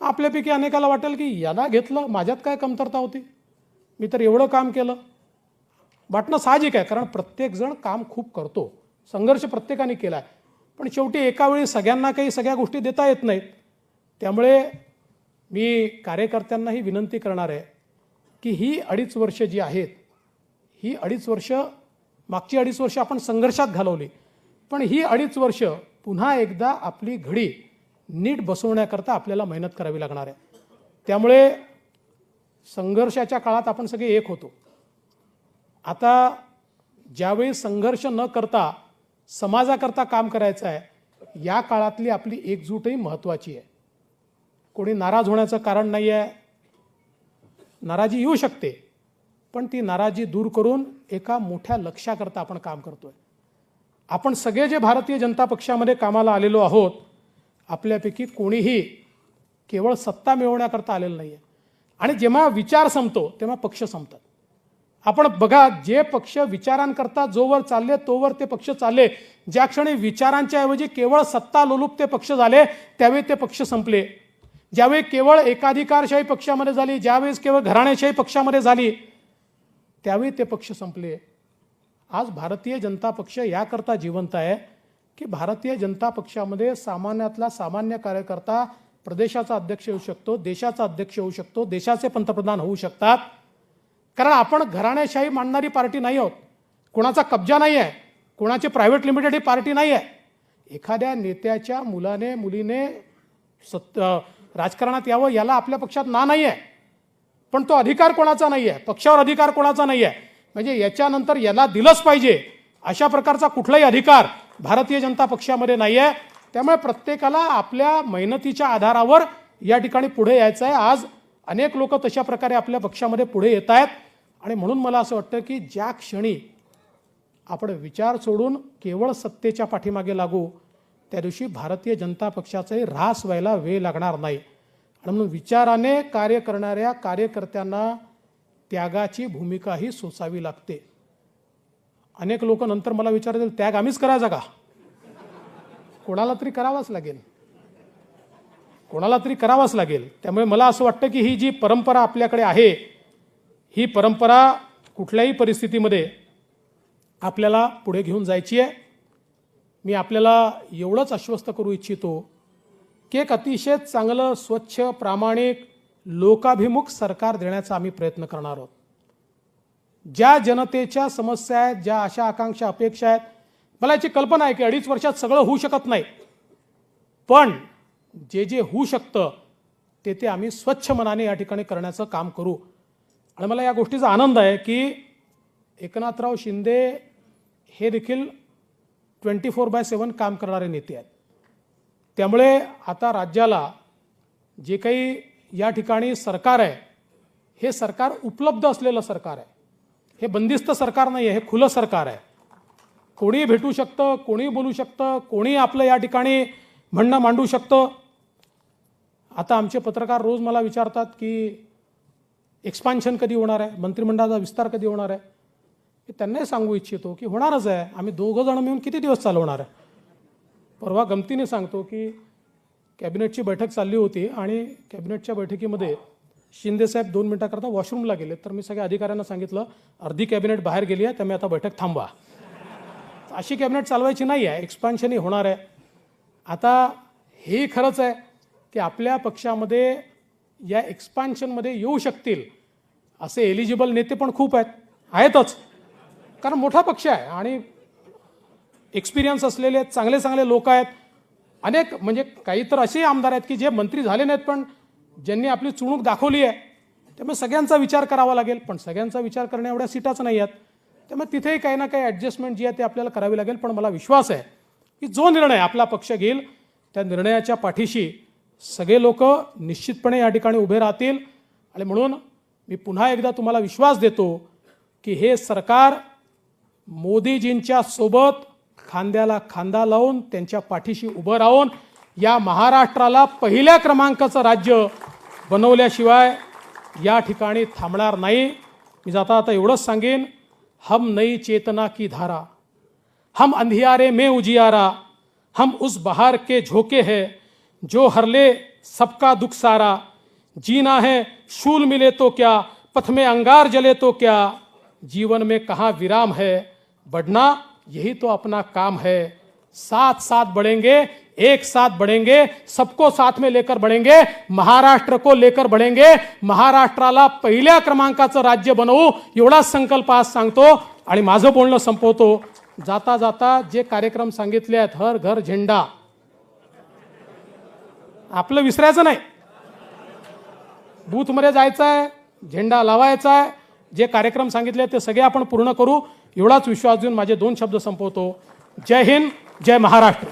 S1: आपल्यापैकी अनेकाला वाटेल की याला घेतलं, माझ्यात काय कमतरता होती, मी तर एवढं काम केलं. वाटणं साहजिक आहे, कारण प्रत्येकजण काम खूप करतो, संघर्ष प्रत्येकाने केला आहे. पण शेवटी एका वेळी सगळ्यांना काही सगळ्या गोष्टी देता येत नाहीत. त्यामुळे मी कार्यकर्त्यांनाही विनंती करणार आहे की ही 2.5 वर्ष जी आहेत, ही 2.5 वर्ष, मागची 2.5 वर्ष आपण संघर्षात घालवली, पण ही 2.5 वर्ष पुन्हा एकदा आपली घडी नीट बसवण्याकरता आपल्याला मेहनत करावी लागणार आहे. त्यामुळे संघर्षाच्या काळात आपण सगळे एक होतो. आता ज्यावेळी संघर्ष न करता समाजाकरता काम करायचं आहे, या काळातली आपली एकजूटही महत्त्वाची आहे. कोणी नाराज होण्याचं कारण नाही आहे. नाराजी येऊ शकते, पण ती नाराजी दूर करून एका मोठ्या लक्ष्याकरता आपण काम करतोय. आपण सगळे जे भारतीय जनता पक्षामध्ये कामाला आलेलो आहोत, आपल्यापैकी कोणीही केवळ सत्ता मिळवण्याकरता आलेलं नाही आहे. आणि जेव्हा विचार संपतो तेव्हा पक्ष संपतात. आपण बघा, जे पक्ष विचारांकरता जोवर चालले तोवर ते पक्ष चालले. ज्या क्षणी विचारांच्या ऐवजी केवळ सत्ता लोलुप ते पक्ष झाले, त्यावेळी ते पक्ष संपले. ज्यावेळी केवळ एकाधिकारशाही पक्षामध्ये झाली, ज्यावेळेस केवळ घराणेशाही पक्षामध्ये झाली, त्यावेळी ते पक्ष संपले. आज भारतीय जनता पक्ष याकरता जिवंत आहे की भारतीय जनता पक्षामध्ये सामान्यातला सामान्य कार्यकर्ता प्रदेशाचा अध्यक्ष होऊ शकतो, देशाचा अध्यक्ष होऊ शकतो, देशाचे पंतप्रधान होऊ शकतात. कारण आपण घराणेशाही मांडणारी पार्टी नाही आहोत, कोणाचा कब्जा नाही आहे, कोणाची प्रायव्हेट लिमिटेड ही पार्टी नाही आहे. एखाद्या नेत्याच्या मुलाने मुलीने राजकारणात यावं याला आपल्या पक्षात नाही आहे, पण तो अधिकार कोणाचा नाही आहे, पक्षावर अधिकार कोणाचा नाही आहे. म्हणजे याच्यानंतर याला दिलंच पाहिजे अशा प्रकारचा कुठलाही अधिकार भारतीय जनता पक्षामध्ये नाही आहे. त्यामुळे प्रत्येकाला आपल्या मेहनतीच्या आधारावर या ठिकाणी पुढे यायचं आहे. आज अनेक लोक तशा प्रकारे आपल्या पक्षामध्ये पुढे येत आहेत आणि म्हणून मला असं वाटतं की ज्या क्षणी आपण विचार सोडून केवळ सत्तेच्या पाठीमागे लागू, त्या दिवशी भारतीय जनता पक्षाचाही ऱ्हास व्हायला वेळ लागणार नाही. आणि म्हणून विचाराने कार्य करणाऱ्या कार्यकर्त्यांना त्यागाची भूमिकाही सोसावी लागते. अनेक लोक नंतर मला विचारतील, त्याग आम्हीच करायचा का? कोणाला तरी करावाच लागेल, कोणाला तरी करावाच लागेल. त्यामुळे मला असं वाटतं की ही जी परंपरा आपल्याकडे आहे, ही परंपरा कुठल्याही परिस्थितीमध्ये आपल्याला पुढे घेऊन जायची आहे. मी आपल्याला एवढंच आश्वस्त करू इच्छितो की एक अतिशय चांगलं, स्वच्छ, प्रामाणिक, लोकाभिमुख सरकार देण्याचा आम्ही प्रयत्न करणार आहोत. ज्या जनतेच्या समस्या आहेत, ज्या आशा आकांक्षा अपेक्षा आहेत, मला याची कल्पना आहे की 2.5 वर्षात सगळं होऊ शकत नाही, पण जे जे होऊ शकतं ते आम्ही स्वच्छ मनाने या ठिकाणी करण्याचं काम करू. आणि मला या गोष्टीचा आनंद आहे की एकनाथराव शिंदे हे देखील 24/7 काम करणारे नेते आहेत. त्यामुळे आता राज्याला जे काही या ठिकाणी सरकार आहे, हे सरकार उपलब्ध असलेलं सरकार आहे. हे बंदिस्त सरकार नाही आहे, हे खुलं सरकार आहे. कोणी भेटू शकतं, कोणी बोलू शकतं, कोणी आपलं या ठिकाणी म्हणणं मांडू शकतं. आता आमचे पत्रकार रोज मला विचारतात की एक्सपान्शन कधी होणार आहे, मंत्रिमंडळाचा विस्तार कधी होणार आहे, हे त्यांनाही सांगू इच्छितो की होणारच आहे. आम्ही दोघं जण मिळून किती दिवस चालवणार आहे. परवा गमतीने सांगतो की कॅबिनेटची बैठक चालली होती आणि कॅबिनेटच्या बैठकीमध्ये शिंदेसाहेब 2 मिनिटाकरता वॉशरूमला गेले. तर मी सगळ्या अधिकाऱ्यांना सांगितलं अर्धी कॅबिनेट बाहेर गेली आहे, त्यामुळे आता बैठक थांबवा. अशी कॅबिनेट चालवायची नाही आहे, एक्सपान्शनही होणार आहे. आता हे खरंच आहे की आपल्या पक्षामध्ये या एक्सपान्शनमध्ये येऊ शकतील असे एलिजिबल नेते पण खूप आहेतच, कारण मोठा पक्ष आहे आणि एक्सपिरियन्स असलेले चांगले चांगले लोक आहेत. अनेक म्हणजे काही तर असे आमदार आहेत की जे मंत्री झाले नाहीत पण ज्यांनी आपली चुणूक दाखवली आहे. त्यामुळे सगळ्यांचा विचार करावा लागेल, पण सगळ्यांचा विचार करण्या एवढ्या सीटाच नाही आहेत. त्यामुळे तिथेही काही ना काही ॲडजस्टमेंट जी आहे ते आपल्याला करावी लागेल. पण मला विश्वास आहे की जो निर्णय आपला पक्ष घेईल त्या निर्णयाच्या पाठीशी सगळे लोक निश्चितपणे या ठिकाणी उभे राहतील. आणि म्हणून मी पुन्हा एकदा तुम्हाला विश्वास देतो की हे सरकार मोदीजींच्या सोबत खांद्याला खांदा लावून त्यांच्या पाठीशी उभं राहून या महाराष्ट्राला पहिल्या क्रमांकाचं राज्य बनवल्याशिवाय या ठिकाणी थांबणार नाही. मी जाता आता एवढंच सांगेन, हम नई चेतना की धारा, हम अंधियारे में उजियारा, हम उस बहार के झोंके हैं जो हर ले सबका दुख सारा. जीना है शूल मिले तो क्या, पथ में अंगार जले तो क्या, जीवन में कहाँ विराम है, बढ़ना यही तो अपना काम है. साथ साथ बढ़ेंगे, एक साथ बढ़ेंगे, सबको साथ में लेकर बढ़ेंगे, महाराष्ट्र को लेकर बढ़ेंगे, महाराष्ट्राला पहिल्या क्रमांकाचं राज्य बनवू एवढा संकल्प आज सांगतो. आणि माझं बोलणं संपवतो. जाता जाता जे कार्यक्रम सांगितले आहेत, हर घर झेंडा, आपलं विसरायचं नाही. बूथमध्ये जायचं आहे, झेंडा लावायचा आहे. जे कार्यक्रम सांगितले ते सगळे आपण पूर्ण करू एवढाच विश्वास देऊन माझे 2 शब्द संपवतो. जय हिंद, जय महाराष्ट्र.